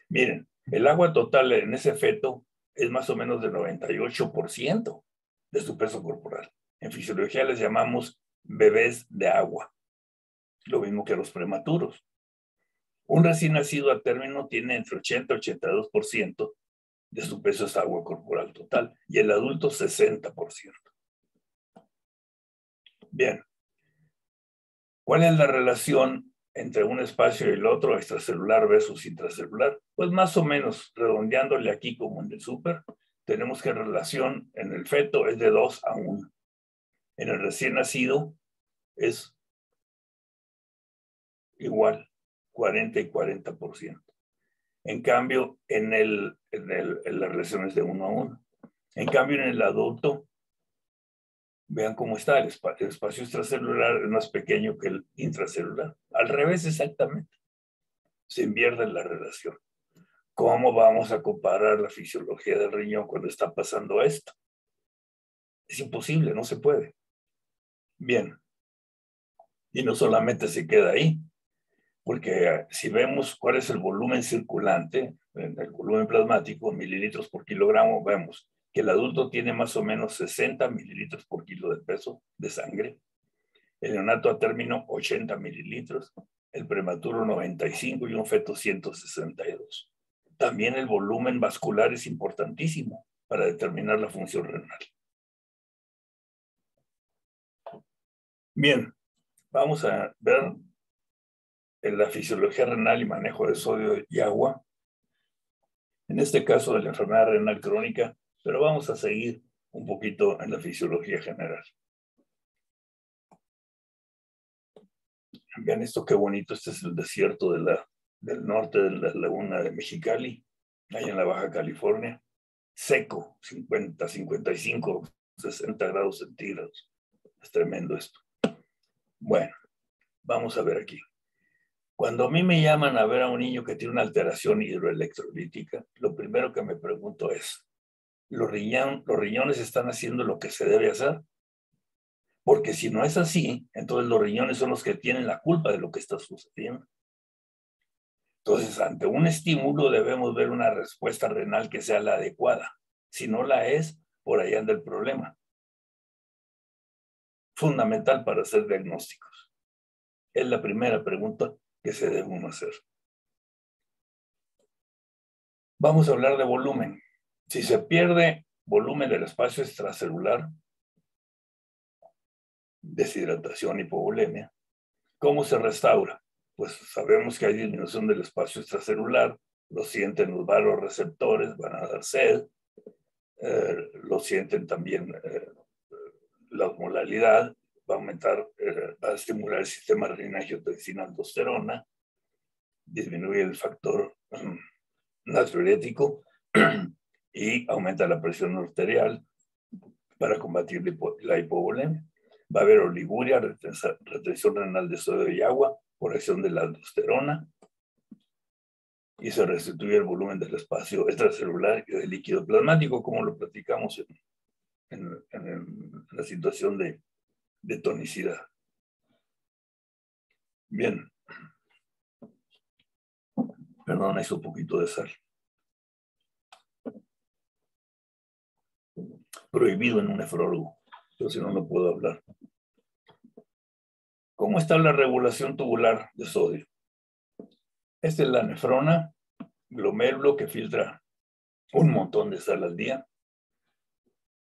Miren, el agua total en ese feto es más o menos del 98% de su peso corporal. En fisiología les llamamos bebés de agua. Lo mismo que los prematuros. Un recién nacido a término tiene entre 80 y 82% de su peso es agua corporal total y el adulto 60%. Bien. ¿Cuál es la relación entre un espacio y el otro, extracelular versus intracelular? Pues más o menos, redondeándole aquí como en el súper, tenemos que relación en el feto es de 2 a 1. En el recién nacido es igual, 40 y 40%. En cambio, en las relaciones de 1 a 1. En cambio, en el adulto, vean cómo está, el espacio extracelular es más pequeño que el intracelular. Al revés, exactamente. Se invierte la relación. ¿Cómo vamos a comparar la fisiología del riñón cuando está pasando esto? Es imposible, no se puede. Bien. Y no solamente se queda ahí, porque si vemos cuál es el volumen circulante, el volumen plasmático, mililitros por kilogramo, vemos que el adulto tiene más o menos 60 mililitros por kilo de peso de sangre, el neonato a término 80 mililitros, el prematuro 95 y un feto 162. También el volumen vascular es importantísimo para determinar la función renal. Bien, vamos a ver en la fisiología renal y manejo de sodio y agua, en este caso de la enfermedad renal crónica, pero vamos a seguir un poquito en la fisiología general. Vean esto qué bonito, este es el desierto del norte de la laguna de Mexicali, ahí en la Baja California, seco, 50, 55, 60 grados centígrados. Es tremendo esto. Bueno, vamos a ver aquí. Cuando a mí me llaman a ver a un niño que tiene una alteración hidroelectrolítica, lo primero que me pregunto es, ¿los riñones están haciendo lo que se debe hacer? Porque si no es así, entonces los riñones son los que tienen la culpa de lo que está sucediendo. Entonces, ante un estímulo debemos ver una respuesta renal que sea la adecuada. Si no la es, por ahí anda el problema. Fundamental para hacer diagnósticos. Es la primera pregunta que se debe uno hacer. Vamos a hablar de volumen. Si se pierde volumen del espacio extracelular, deshidratación, hipovolemia, ¿cómo se restaura? Pues sabemos que hay disminución del espacio extracelular, lo sienten los vasoreceptores, van a dar sed, lo sienten también la osmolalidad, va a aumentar, va a estimular el sistema renina-angiotensina-aldosterona, disminuye el factor natriurético y aumenta la presión arterial para combatir la hipovolemia. Va a haber oliguria, retención renal de sodio y agua por acción de la aldosterona y se restituye el volumen del espacio extracelular y del líquido plasmático, como lo platicamos en la situación de tonicidad. Bien. Perdón, hizo un poquito de sal. Prohibido en un nefrólogo, pero si no, no puedo hablar. ¿Cómo está la regulación tubular de sodio? Esta es la nefrona, glomérulo que filtra un montón de sal al día.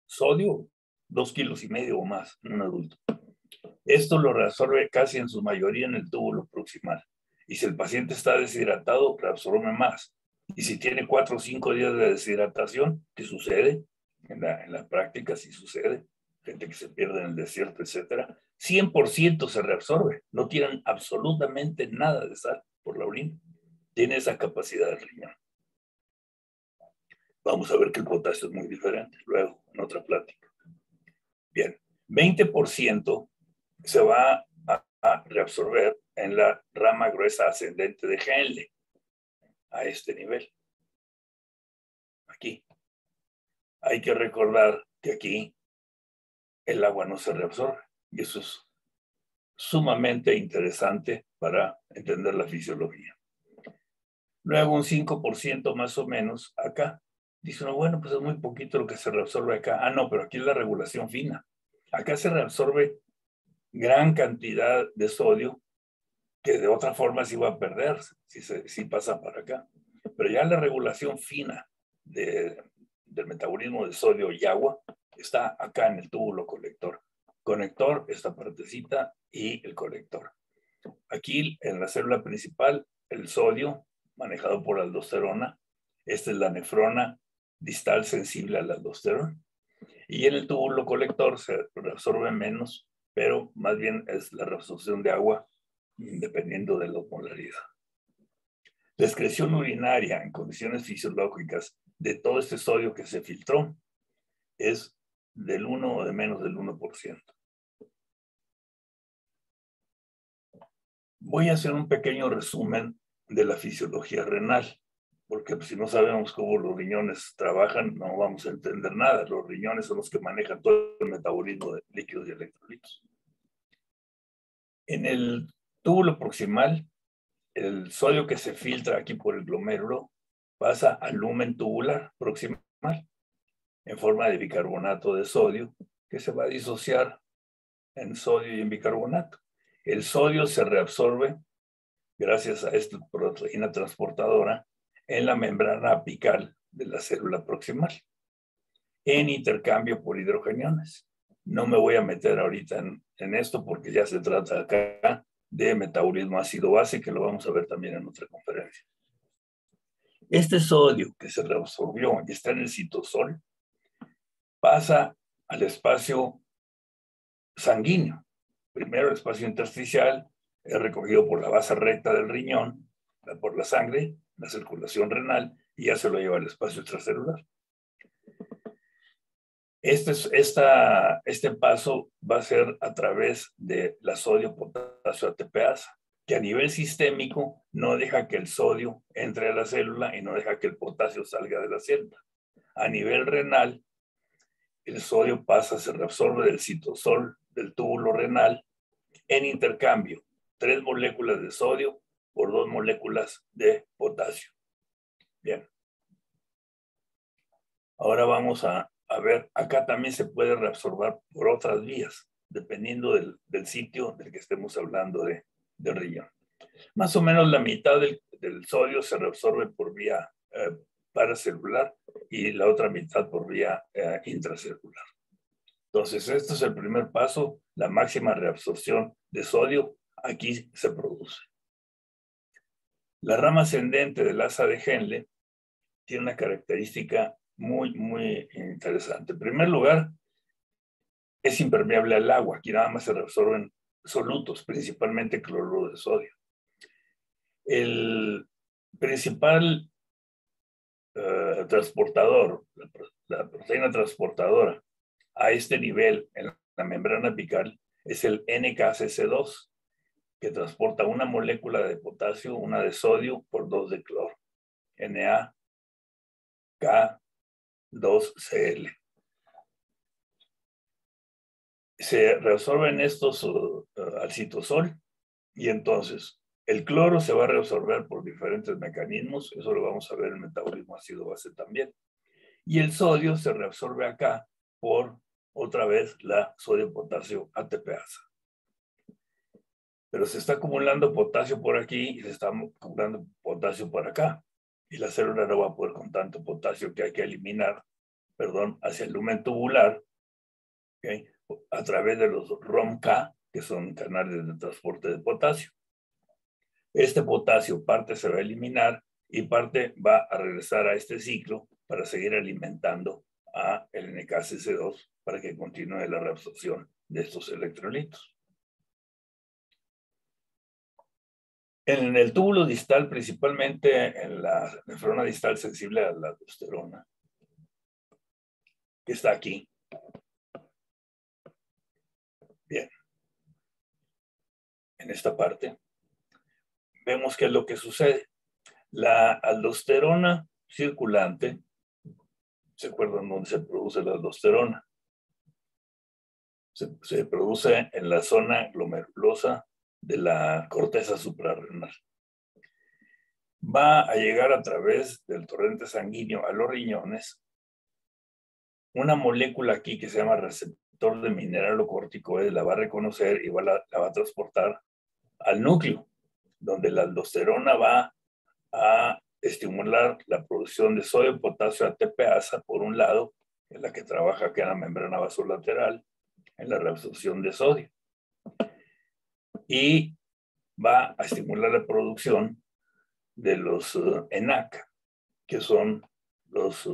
Sodio, 2,5 kilos o más en un adulto. Esto lo reabsorbe casi en su mayoría en el túbulo proximal. Y si el paciente está deshidratado, reabsorbe más. Y si tiene 4 o 5 días de deshidratación, ¿qué sucede? En la práctica sí sucede. Gente que se pierde en el desierto, etcétera. 100% se reabsorbe. No tienen absolutamente nada de sal por la orina. Tiene esa capacidad del riñón. Vamos a ver que el potasio es muy diferente luego en otra plática. Bien, 20% se va a reabsorber en la rama gruesa ascendente de Henle, a este nivel. Aquí. Hay que recordar que aquí el agua no se reabsorbe y eso es sumamente interesante para entender la fisiología. Luego un 5% más o menos acá. Dice uno, bueno, pues es muy poquito lo que se reabsorbe acá. Ah, no, pero aquí es la regulación fina. Acá se reabsorbe gran cantidad de sodio que de otra forma se iba a perder si pasa para acá. Pero ya la regulación fina del metabolismo de sodio y agua está acá en el túbulo colector. Conector, esta partecita y el colector. Aquí en la célula principal, el sodio manejado por aldosterona. Esta es la nefrona distal sensible a la aldosterona. Y en el túbulo colector se reabsorbe menos, pero más bien es la reabsorción de agua dependiendo de la osmolaridad. La excreción urinaria en condiciones fisiológicas de todo este sodio que se filtró es del 1 o de menos del 1%. Voy a hacer un pequeño resumen de la fisiología renal, porque si no sabemos cómo los riñones trabajan, no vamos a entender nada. Los riñones son los que manejan todo el metabolismo de líquidos y electrolitos. En el túbulo proximal, el sodio que se filtra aquí por el glomérulo pasa al lumen tubular proximal en forma de bicarbonato de sodio que se va a disociar en sodio y en bicarbonato. El sodio se reabsorbe gracias a esta proteína transportadora en la membrana apical de la célula proximal en intercambio por hidrogeniones. No me voy a meter ahorita en esto porque ya se trata acá de metabolismo ácido-base, que lo vamos a ver también en otra conferencia. Este sodio que se reabsorbió y está en el citosol pasa al espacio sanguíneo. Primero el espacio intersticial es recogido por la base recta del riñón, por la sangre, la circulación renal, y ya se lo lleva al espacio extracelular. Este paso va a ser a través de la sodio-potasio ATPasa, que a nivel sistémico no deja que el sodio entre a la célula y no deja que el potasio salga de la célula. A nivel renal, el sodio se reabsorbe del citosol del túbulo renal en intercambio, 3 moléculas de sodio por 2 moléculas de potasio. Bien. Ahora vamos a ver, acá también se puede reabsorber por otras vías, dependiendo del sitio del que estemos hablando del riñón. Más o menos la mitad del sodio se reabsorbe por vía paracelular y la otra mitad por vía intracelular. Entonces, este es el primer paso, la máxima reabsorción de sodio aquí se produce. La rama ascendente del asa de Henle tiene una característica muy, muy interesante. En primer lugar, es impermeable al agua. Aquí nada más se reabsorben solutos, principalmente cloruro de sodio. El principal transportador, la proteína transportadora a este nivel en la membrana apical es el NKCC2, que transporta una molécula de potasio, una de sodio por 2 de cloro, NaK2Cl. Se reabsorben estos al citosol y entonces el cloro se va a reabsorber por diferentes mecanismos, eso lo vamos a ver en el metabolismo ácido-base también. Y el sodio se reabsorbe acá por, otra vez, la sodio-potasio ATPasa. Pero se está acumulando potasio por aquí y se está acumulando potasio por acá. Y la célula no va a poder con tanto potasio que hay que eliminar, hacia el lumen tubular, ¿okay? A través de los ROMK, que son canales de transporte de potasio. Este potasio parte se va a eliminar y parte va a regresar a este ciclo para seguir alimentando a el NKCC2 para que continúe la reabsorción de estos electrolitos. En el túbulo distal, principalmente en la nefrona distal sensible a la aldosterona, que está aquí. Bien. En esta parte, vemos qué es lo que sucede. La aldosterona circulante, ¿se acuerdan dónde se produce la aldosterona? Se produce en la zona glomerulosa de la corteza suprarrenal. Va a llegar a través del torrente sanguíneo a los riñones una molécula aquí que se llama receptor de mineralocorticoides, la va a reconocer y la va a transportar al núcleo, donde la aldosterona va a estimular la producción de sodio, potasio, ATPasa, por un lado, en la que trabaja aquí en la membrana vasolateral, en la reabsorción de sodio. Y va a estimular la producción de los ENaC, que son los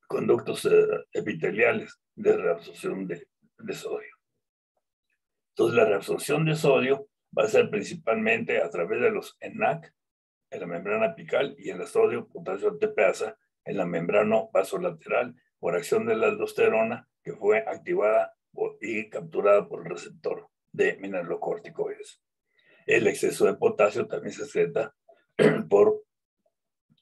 conductos epiteliales de reabsorción de sodio. Entonces, la reabsorción de sodio va a ser principalmente a través de los ENaC en la membrana apical y en la sodio potasio ATPasa en la membrana vasolateral por acción de la aldosterona que fue activada y capturada por el receptor de mineralocorticoides. El exceso de potasio también se excreta por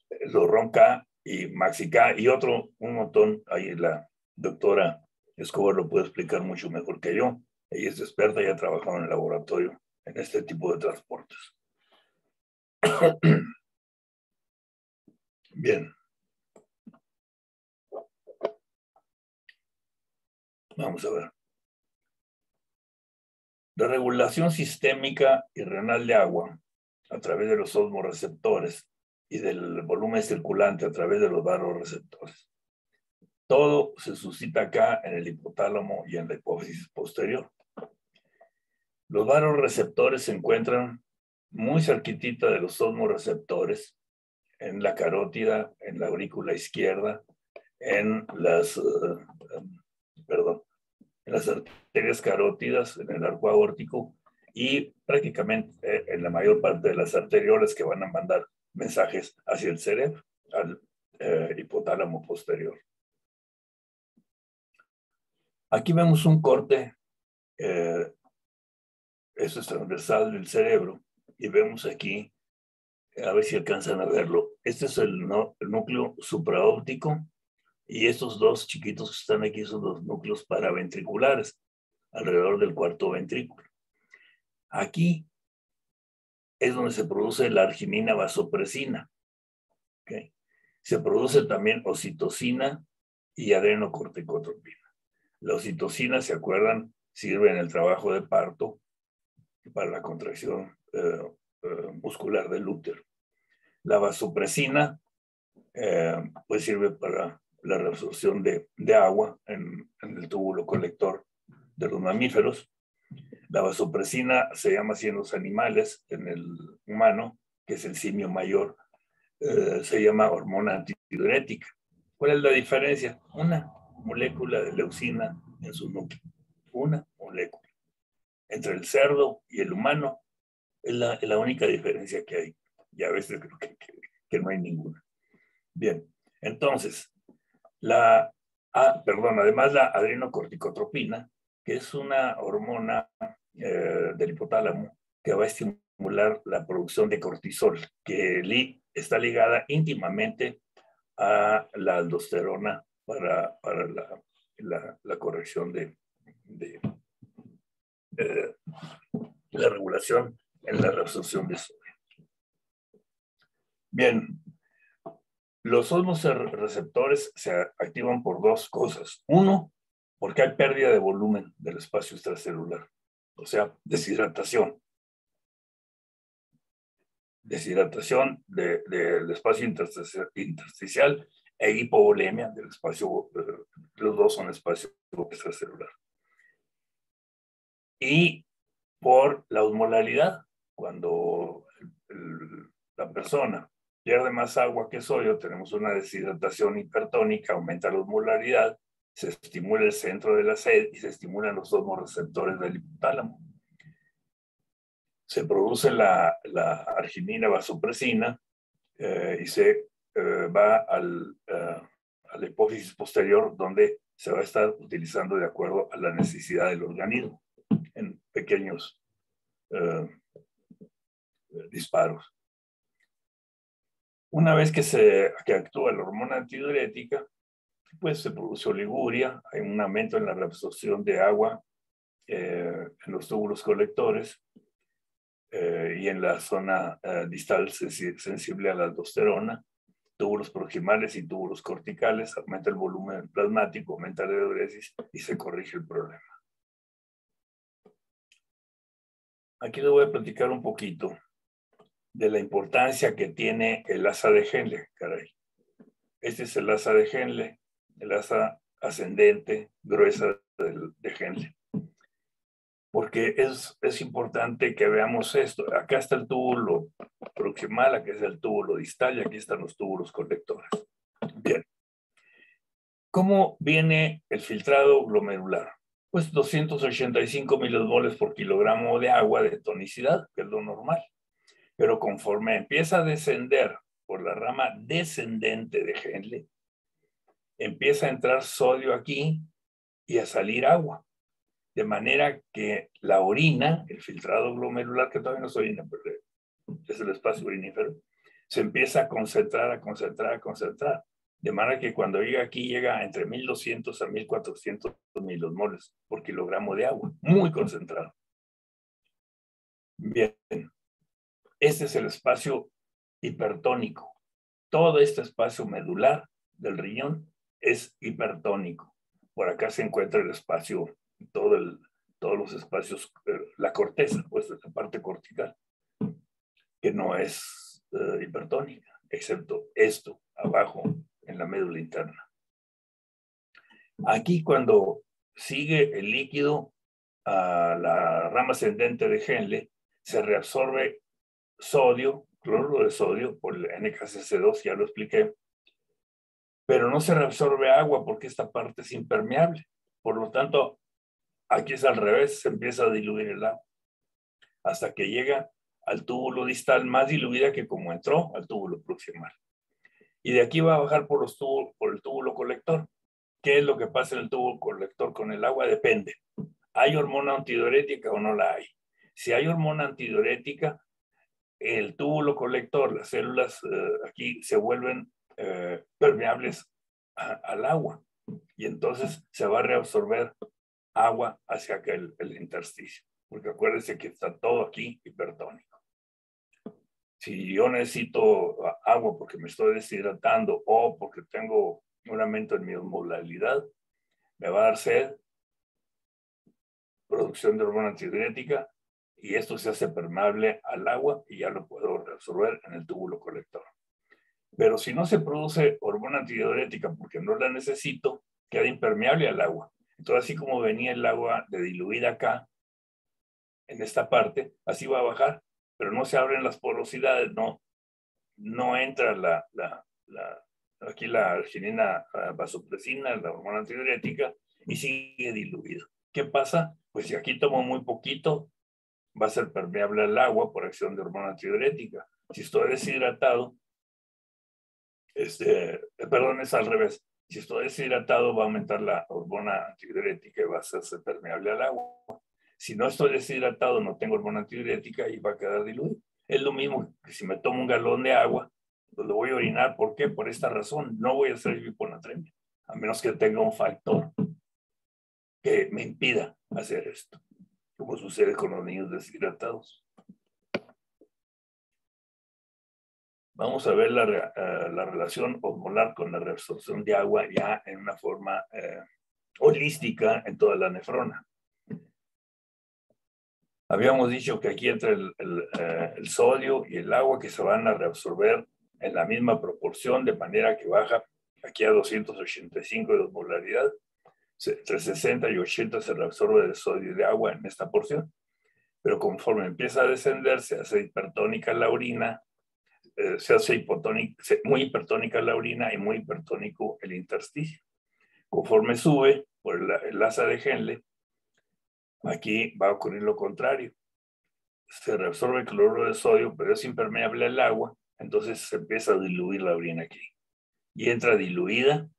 los RON-K y MAXI-K y un montón. Ahí la doctora Escobar lo puede explicar mucho mejor que yo. Ella es experta y ha trabajado en el laboratorio en este tipo de transportes. Bien. Vamos a ver. La regulación sistémica y renal de agua a través de los osmoreceptores y del volumen circulante a través de los vasoreceptores. Todo se suscita acá en el hipotálamo y en la hipófisis posterior. Los vasoreceptores se encuentran muy cerquitita de los osmoreceptores en la carótida, en la aurícula izquierda, en las arterias carótidas, en el arco aórtico y prácticamente en la mayor parte de las arterioles que van a mandar mensajes hacia el cerebro, al hipotálamo posterior. Aquí vemos un corte, eso es transversal del cerebro, y vemos aquí, a ver si alcanzan a verlo, este es el núcleo supraóptico, y estos dos chiquitos que están aquí son los núcleos paraventriculares, alrededor del cuarto ventrículo. Aquí es donde se produce la arginina vasopresina. ¿Okay? Se produce también oxitocina y adrenocorticotropina. La oxitocina, ¿se acuerdan? Sirve en el trabajo de parto para la contracción muscular del útero. La vasopresina pues sirve para la reabsorción de agua en el túbulo colector de los mamíferos. La vasopresina se llama así en los animales, en el humano, que es el simio mayor, se llama hormona antidiurética. ¿Cuál es la diferencia? Una molécula de leucina en su núcleo. Una molécula. Entre el cerdo y el humano es la única diferencia que hay. Y a veces creo que no hay ninguna. Bien, entonces, además la adrenocorticotropina, que es una hormona del hipotálamo que va a estimular la producción de cortisol, que está ligada íntimamente a la aldosterona para la corrección de la regulación en la reabsorción de sodio. Bien, los osmoreceptores se activan por dos cosas. Uno, porque hay pérdida de volumen del espacio extracelular, o sea, deshidratación. Deshidratación del espacio intersticial e hipovolemia del espacio, los dos son espacio extracelular. Y por la osmolaridad, cuando la persona pierde más agua que sodio, tenemos una deshidratación hipertónica, aumenta la osmolaridad, se estimula el centro de la sed y se estimulan los osmoreceptores del hipotálamo. Se produce la arginina vasopresina y se va a la hipófisis posterior, donde se va a estar utilizando de acuerdo a la necesidad del organismo en pequeños disparos. Una vez que actúa la hormona antidiurética, pues se produce oliguria, hay un aumento en la reabsorción de agua en los túbulos colectores y en la zona distal sensible a la aldosterona, túbulos proximales y túbulos corticales, aumenta el volumen plasmático, aumenta la diuresis y se corrige el problema. Aquí les voy a platicar un poquito de la importancia que tiene el asa de Henle, caray. Este es el asa de Henle, el asa ascendente gruesa de Henle. porque es importante que veamos esto. Acá está el túbulo proximal, aquí es el túbulo distal y aquí están los túbulos colectores. Bien. ¿Cómo viene el filtrado glomerular? Pues 285 milimoles por kilogramo de agua de tonicidad, que es lo normal. Pero conforme empieza a descender por la rama descendente de Henle, empieza a entrar sodio aquí y a salir agua. De manera que la orina, el filtrado glomerular, que todavía no es orina, pero es el espacio urinífero, se empieza a concentrar, a concentrar, a concentrar. De manera que cuando llega aquí, llega entre 1200 a 1400 milimoles por kilogramo de agua, muy concentrado. Bien, este es el espacio hipertónico. Todo este espacio medular del riñón es hipertónico. Por acá se encuentra el espacio, todos los espacios, la corteza, pues la parte cortical, que no es hipertónica, excepto esto abajo en la médula interna. Aquí cuando sigue el líquido a la rama ascendente de Henle, se reabsorbe sodio, cloruro de sodio, por el NKCC2, ya lo expliqué, pero no se reabsorbe agua porque esta parte es impermeable. Por lo tanto, aquí es al revés, se empieza a diluir el agua, hasta que llega al túbulo distal más diluida que como entró al túbulo proximal. Y de aquí va a bajar por el túbulo colector. ¿Qué es lo que pasa en el túbulo colector con el agua? Depende. ¿Hay hormona antidiurética o no la hay? Si hay hormona antidiurética, el túbulo colector, las células aquí se vuelven permeables al agua y entonces se va a reabsorber agua hacia el intersticio, porque acuérdense que está todo aquí hipertónico. Si yo necesito agua porque me estoy deshidratando o porque tengo un aumento en mi osmolalidad, me va a dar sed, producción de hormona antidiurética, y esto se hace permeable al agua y ya lo puedo reabsorber en el túbulo colector. Pero si no se produce hormona antidiurética porque no la necesito, queda impermeable al agua. Entonces, así como venía el agua de diluida acá, en esta parte, así va a bajar, pero no se abren las porosidades, no entra aquí la arginina vasopresina, la hormona antidiurética, y sigue diluido. ¿Qué pasa? Pues si aquí tomo muy poquito, va a ser permeable al agua por acción de hormona antidiurética. Si estoy deshidratado, perdón, es al revés. Si estoy deshidratado, va a aumentar la hormona antidiurética y va a hacerse permeable al agua. Si no estoy deshidratado, no tengo hormona antidiurética y va a quedar diluido. Es lo mismo que si me tomo un galón de agua, pues lo voy a orinar. ¿Por qué? Por esta razón. No voy a hacer hiponatremia, a menos que tenga un factor que me impida hacer esto, como sucede con los niños deshidratados. Vamos a ver la relación osmolar con la reabsorción de agua ya en una forma holística en toda la nefrona. Habíamos dicho que aquí entra el sodio y el agua que se van a reabsorber en la misma proporción, de manera que baja aquí a 285 de osmolaridad. Entre 60 y 80 se reabsorbe de sodio y de agua en esta porción. Pero conforme empieza a descender, se hace hipertónica la orina, se hace muy hipertónica la orina y muy hipertónico el intersticio. Conforme sube por el asa de Henle, aquí va a ocurrir lo contrario. Se reabsorbe el cloruro de sodio, pero es impermeable al agua, entonces se empieza a diluir la orina aquí. Y entra diluida,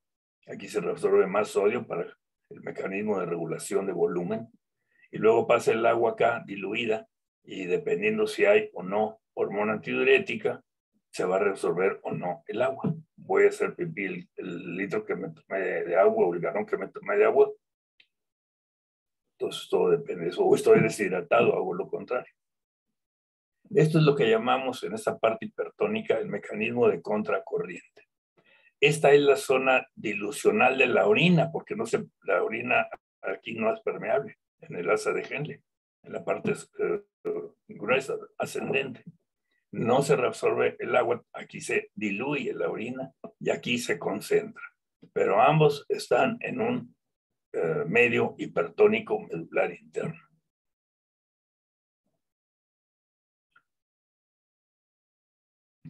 aquí se reabsorbe más sodio para el mecanismo de regulación de volumen, y luego pasa el agua acá diluida, y dependiendo si hay o no hormona antidiurética, se va a reabsorber o no el agua. Voy a hacer pipí el litro que me tomé de agua o el galón que me tomé de agua. Entonces todo depende de eso. O estoy deshidratado, hago lo contrario. Esto es lo que llamamos en esta parte hipertónica el mecanismo de contracorriente. Esta es la zona dilucional de la orina, porque la orina aquí no es permeable en el asa de Henle, en la parte gruesa, ascendente. No se reabsorbe el agua, aquí se diluye la orina y aquí se concentra. Pero ambos están en un medio hipertónico medular interno.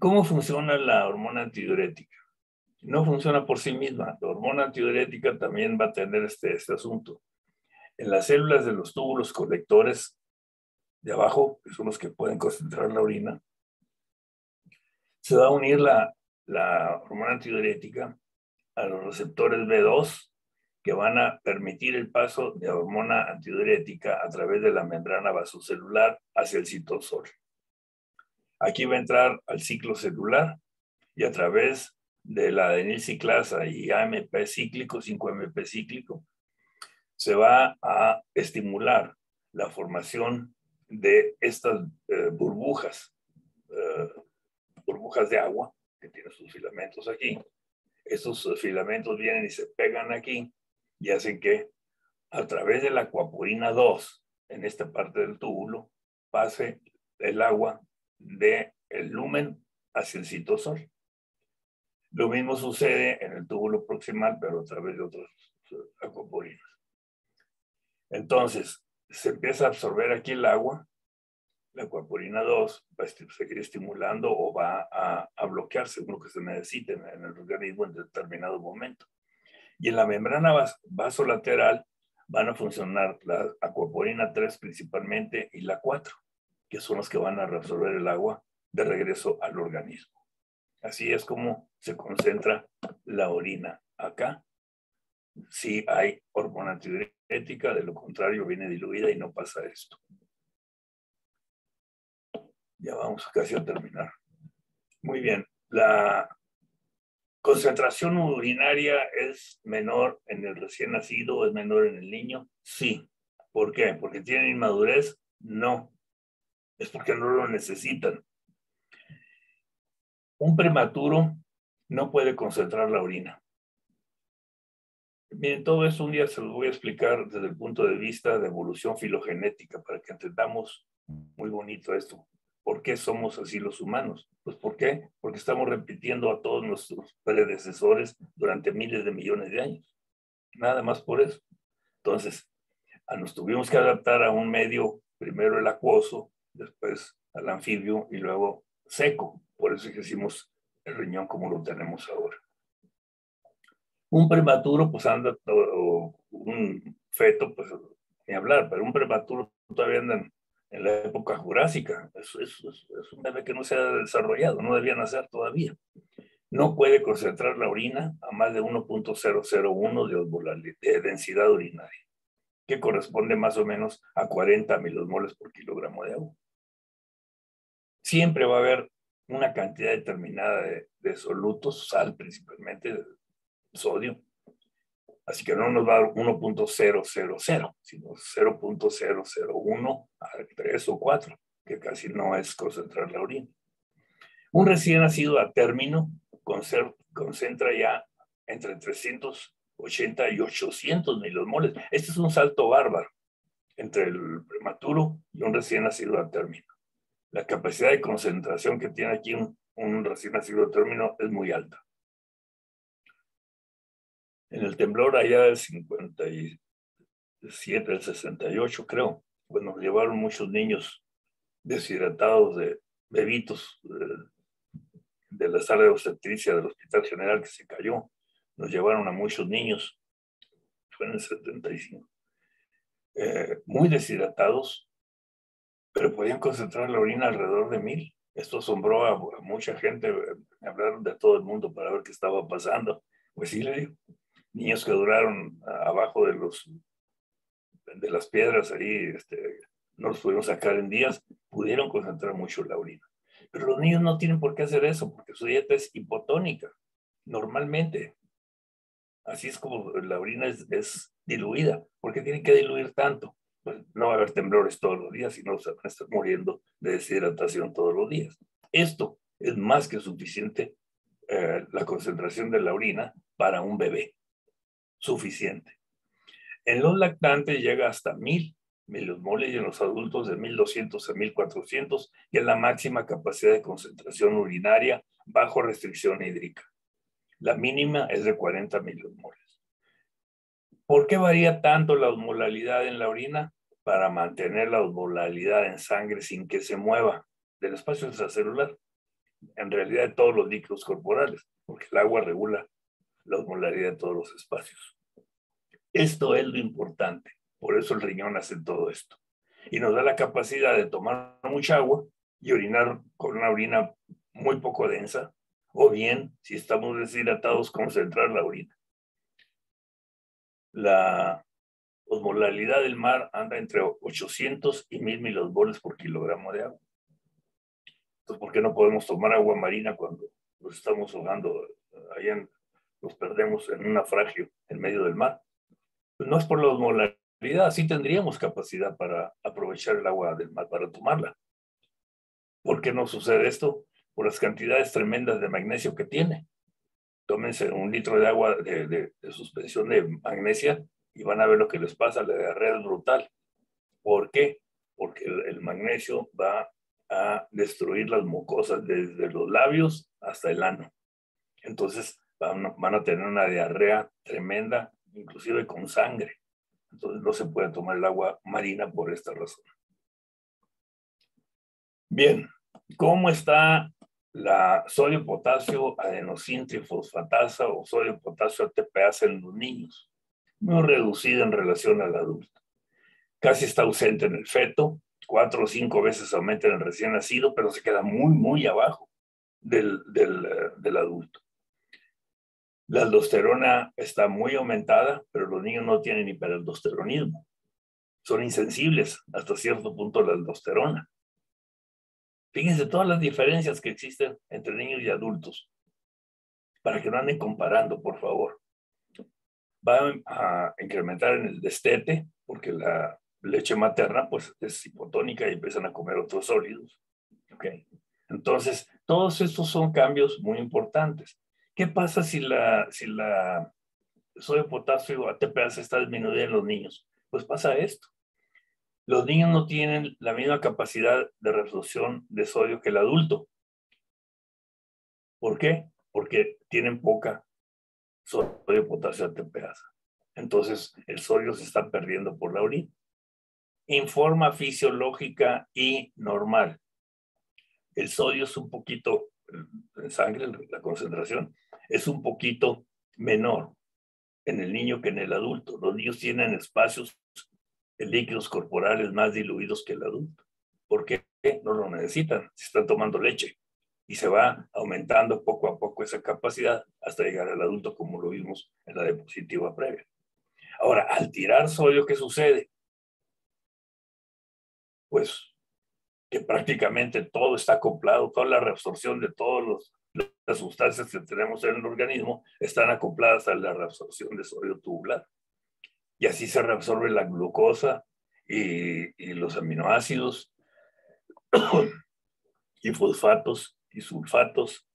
¿Cómo funciona la hormona antidiurética? No funciona por sí misma. La hormona antidiurética también va a tener este asunto. En las células de los túbulos colectores de abajo, que son los que pueden concentrar la orina, se va a unir la hormona antidiurética a los receptores B2 que van a permitir el paso de hormona antidiurética a través de la membrana vasocelular hacia el citosol. Aquí va a entrar al ciclo celular y a través de la adenilciclasa y AMP cíclico, 5-MP cíclico, se va a estimular la formación de estas burbujas de agua que tienen sus filamentos aquí. Estos filamentos vienen y se pegan aquí y hacen que a través de la acuaporina 2 en esta parte del túbulo pase el agua del lumen hacia el citosol. Lo mismo sucede en el túbulo proximal, pero a través de otras acuaporinas. Entonces, se empieza a absorber aquí el agua, la acuaporina 2 va a seguir estimulando o va a bloquear según lo que se necesite en el organismo en determinado momento. Y en la membrana vasolateral van a funcionar la acuaporina 3 principalmente y la 4, que son los que van a reabsorber el agua de regreso al organismo. Así es como se concentra la orina acá. Si hay hormona antidiurética, de lo contrario viene diluida y no pasa esto. Ya vamos casi a terminar. Muy bien. La concentración urinaria es menor en el recién nacido, es menor en el niño. Sí. ¿Por qué? ¿Porque tienen inmadurez? No. Es porque no lo necesitan. Un prematuro no puede concentrar la orina. Miren, todo eso un día se los voy a explicar desde el punto de vista de evolución filogenética para que entendamos muy bonito esto. ¿Por qué somos así los humanos? Pues ¿por qué? Porque estamos repitiendo a todos nuestros predecesores durante miles de millones de años. Nada más por eso. Entonces, nos tuvimos que adaptar a un medio, primero el acuoso, después al anfibio y luego seco. Por eso hicimos el riñón como lo tenemos ahora. Un prematuro, pues anda, o un feto, pues ni hablar, pero un prematuro todavía anda en la época jurásica. Es un bebé que no se ha desarrollado, no debía nacer todavía. No puede concentrar la orina a más de 1.001 de densidad urinaria, que corresponde más o menos a 40 milosmoles por kilogramo de agua. Siempre va a haber una cantidad determinada de solutos, sal principalmente, sodio. Así que no nos va a dar 1.000, sino 0.001 a 3 o 4, que casi no es concentrar la orina. Un recién nacido a término concentra ya entre 380 y 800 milosmoles. Este es un salto bárbaro entre el prematuro y un recién nacido a término. La capacidad de concentración que tiene aquí un recién nacido a término es muy alta. En el temblor allá del 57, del 68, creo, pues nos llevaron muchos niños deshidratados de bebitos de la sala de obstetricia del Hospital General que se cayó. Nos llevaron a muchos niños, fue en el 75, muy deshidratados, pero podían concentrar la orina alrededor de 1000. Esto asombró a mucha gente. Me hablaron de todo el mundo para ver qué estaba pasando. Pues sí, le digo, niños que duraron abajo de las piedras ahí, no los pudieron sacar en días, pudieron concentrar mucho la orina. Pero los niños no tienen por qué hacer eso, porque su dieta es hipotónica, normalmente. Así es como la orina es diluida. ¿Por qué tienen que diluir tanto? Pues no va a haber temblores todos los días, sino se van a estar muriendo de deshidratación todos los días. Esto es más que suficiente, la concentración de la orina para un bebé. Suficiente. En los lactantes llega hasta 1000 milosmoles y en los adultos de 1200 a 1400, que es la máxima capacidad de concentración urinaria bajo restricción hídrica. La mínima es de 40 milosmoles. ¿Por qué varía tanto la osmolalidad en la orina? Para mantener la osmolalidad en sangre sin que se mueva del espacio extracelular. en realidad de todos los líquidos corporales, porque el agua regula la osmolaridad de todos los espacios. Esto es lo importante, por eso el riñón hace todo esto. Y nos da la capacidad de tomar mucha agua y orinar con una orina muy poco densa, o bien, si estamos deshidratados, concentrar la orina. La osmolaridad del mar anda entre 800 y 1000 milosmoles por kilogramo de agua. Entonces, ¿por qué no podemos tomar agua marina cuando nos estamos ahogando? Allá nos perdemos en un naufragio en medio del mar. Pues no es por la osmolaridad, sí tendríamos capacidad para aprovechar el agua del mar, para tomarla. ¿Por qué no sucede esto? Por las cantidades tremendas de magnesio que tiene. Tómense 1 litro de agua de suspensión de magnesia y van a ver lo que les pasa, la diarrea es brutal. ¿Por qué? Porque el magnesio va a destruir las mucosas desde los labios hasta el ano. Entonces van a tener una diarrea tremenda, inclusive con sangre. Entonces no se puede tomar el agua marina por esta razón. Bien, ¿cómo está la sodio-potasio adenosín trifosfatasa o sodio-potasio ATPase en los niños? Muy reducida en relación al adulto. Casi está ausente en el feto, 4 o 5 veces aumenta en el recién nacido, pero se queda muy, muy abajo del adulto. La aldosterona está muy aumentada, pero los niños no tienen hiperaldosteronismo. Son insensibles hasta cierto punto a la aldosterona. Fíjense todas las diferencias que existen entre niños y adultos, para que no anden comparando, por favor. Va a incrementar en el destete, porque la leche materna pues, es hipotónica y empiezan a comer otros sólidos. ¿Okay? Entonces, todos estos son cambios muy importantes. ¿Qué pasa si la sodio potasio ATPase está disminuida en los niños? Pues pasa esto. Los niños no tienen la misma capacidad de reabsorción de sodio que el adulto. ¿Por qué? Porque tienen poca sodio potasio ATPase. Entonces, el sodio se está perdiendo por la orina. En forma fisiológica y normal. El sodio es un poquito, en sangre, la concentración, es un poquito menor en el niño que en el adulto. Los niños tienen espacios de líquidos corporales más diluidos que el adulto. ¿Por qué? No lo necesitan, se están tomando leche. Y se va aumentando poco a poco esa capacidad hasta llegar al adulto, como lo vimos en la diapositiva previa. Ahora, al tirar sodio, ¿qué sucede? Pues que prácticamente todo está acoplado, toda la reabsorción de todas las sustancias que tenemos en el organismo están acopladas a la reabsorción de sodio tubular. Y así se reabsorbe la glucosa y los aminoácidos y fosfatos y sulfatos,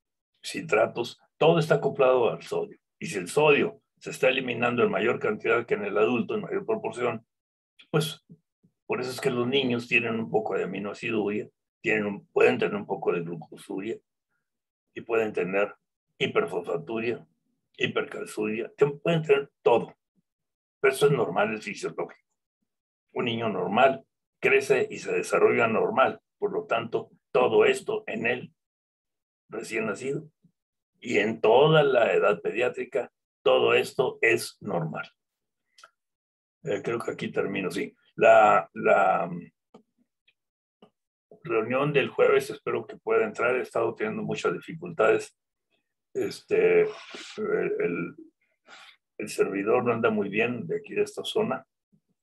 citratos, todo está acoplado al sodio. Y si el sodio se está eliminando en mayor cantidad que en el adulto, en mayor proporción, pues por eso es que los niños tienen un poco de aminoaciduria, pueden tener un poco de glucosuria y pueden tener hiperfosfaturia, hipercalciuria, pueden tener todo. Pero eso es normal, es fisiológico. Un niño normal crece y se desarrolla normal. Por lo tanto, todo esto en él recién nacido y en toda la edad pediátrica, todo esto es normal. Creo que aquí termino, sí. La reunión del jueves, espero que pueda entrar. He estado teniendo muchas dificultades. El servidor no anda muy bien de aquí de esta zona.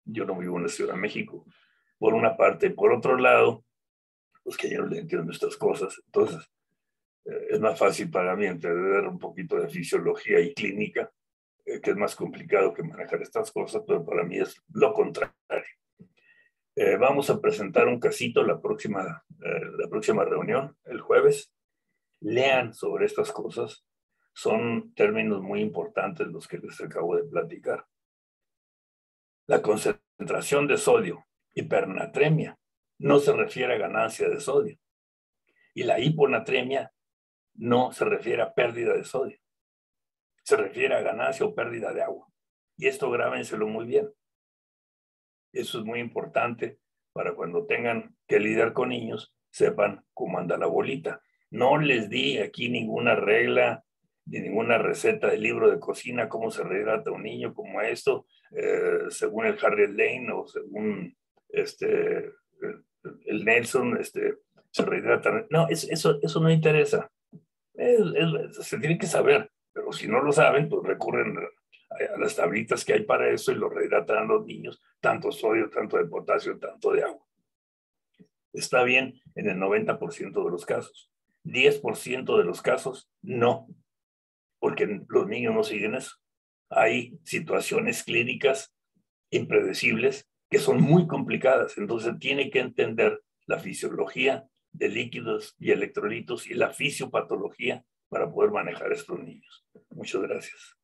Yo no vivo en la Ciudad de México, por una parte. Por otro lado, pues que yo no le entiendo estas cosas. Entonces, es más fácil para mí entender un poquito de fisiología y clínica, que es más complicado que manejar estas cosas, pero para mí es lo contrario. Vamos a presentar un casito la próxima reunión, el jueves. Lean sobre estas cosas. Son términos muy importantes los que les acabo de platicar. La concentración de sodio, hipernatremia, no se refiere a ganancia de sodio. Y la hiponatremia no se refiere a pérdida de sodio. Se refiere a ganancia o pérdida de agua. Y esto grábenselo muy bien. Eso es muy importante para cuando tengan que lidiar con niños, sepan cómo anda la bolita. No les di aquí ninguna regla ni ninguna receta de libro de cocina, cómo se rehidrata un niño, como esto, según el Harry Lane o según el Nelson, se rehidrata. No, eso no interesa. Se tiene que saber, pero si no lo saben, pues recurren a las tablitas que hay para eso y lo rehidratan a los niños, tanto sodio, tanto de potasio, tanto de agua. Está bien en el 90% de los casos. 10% de los casos, no, porque los niños no siguen eso. Hay situaciones clínicas impredecibles que son muy complicadas, entonces tiene que entender la fisiología de líquidos y electrolitos y la fisiopatología para poder manejar a estos niños. Muchas gracias.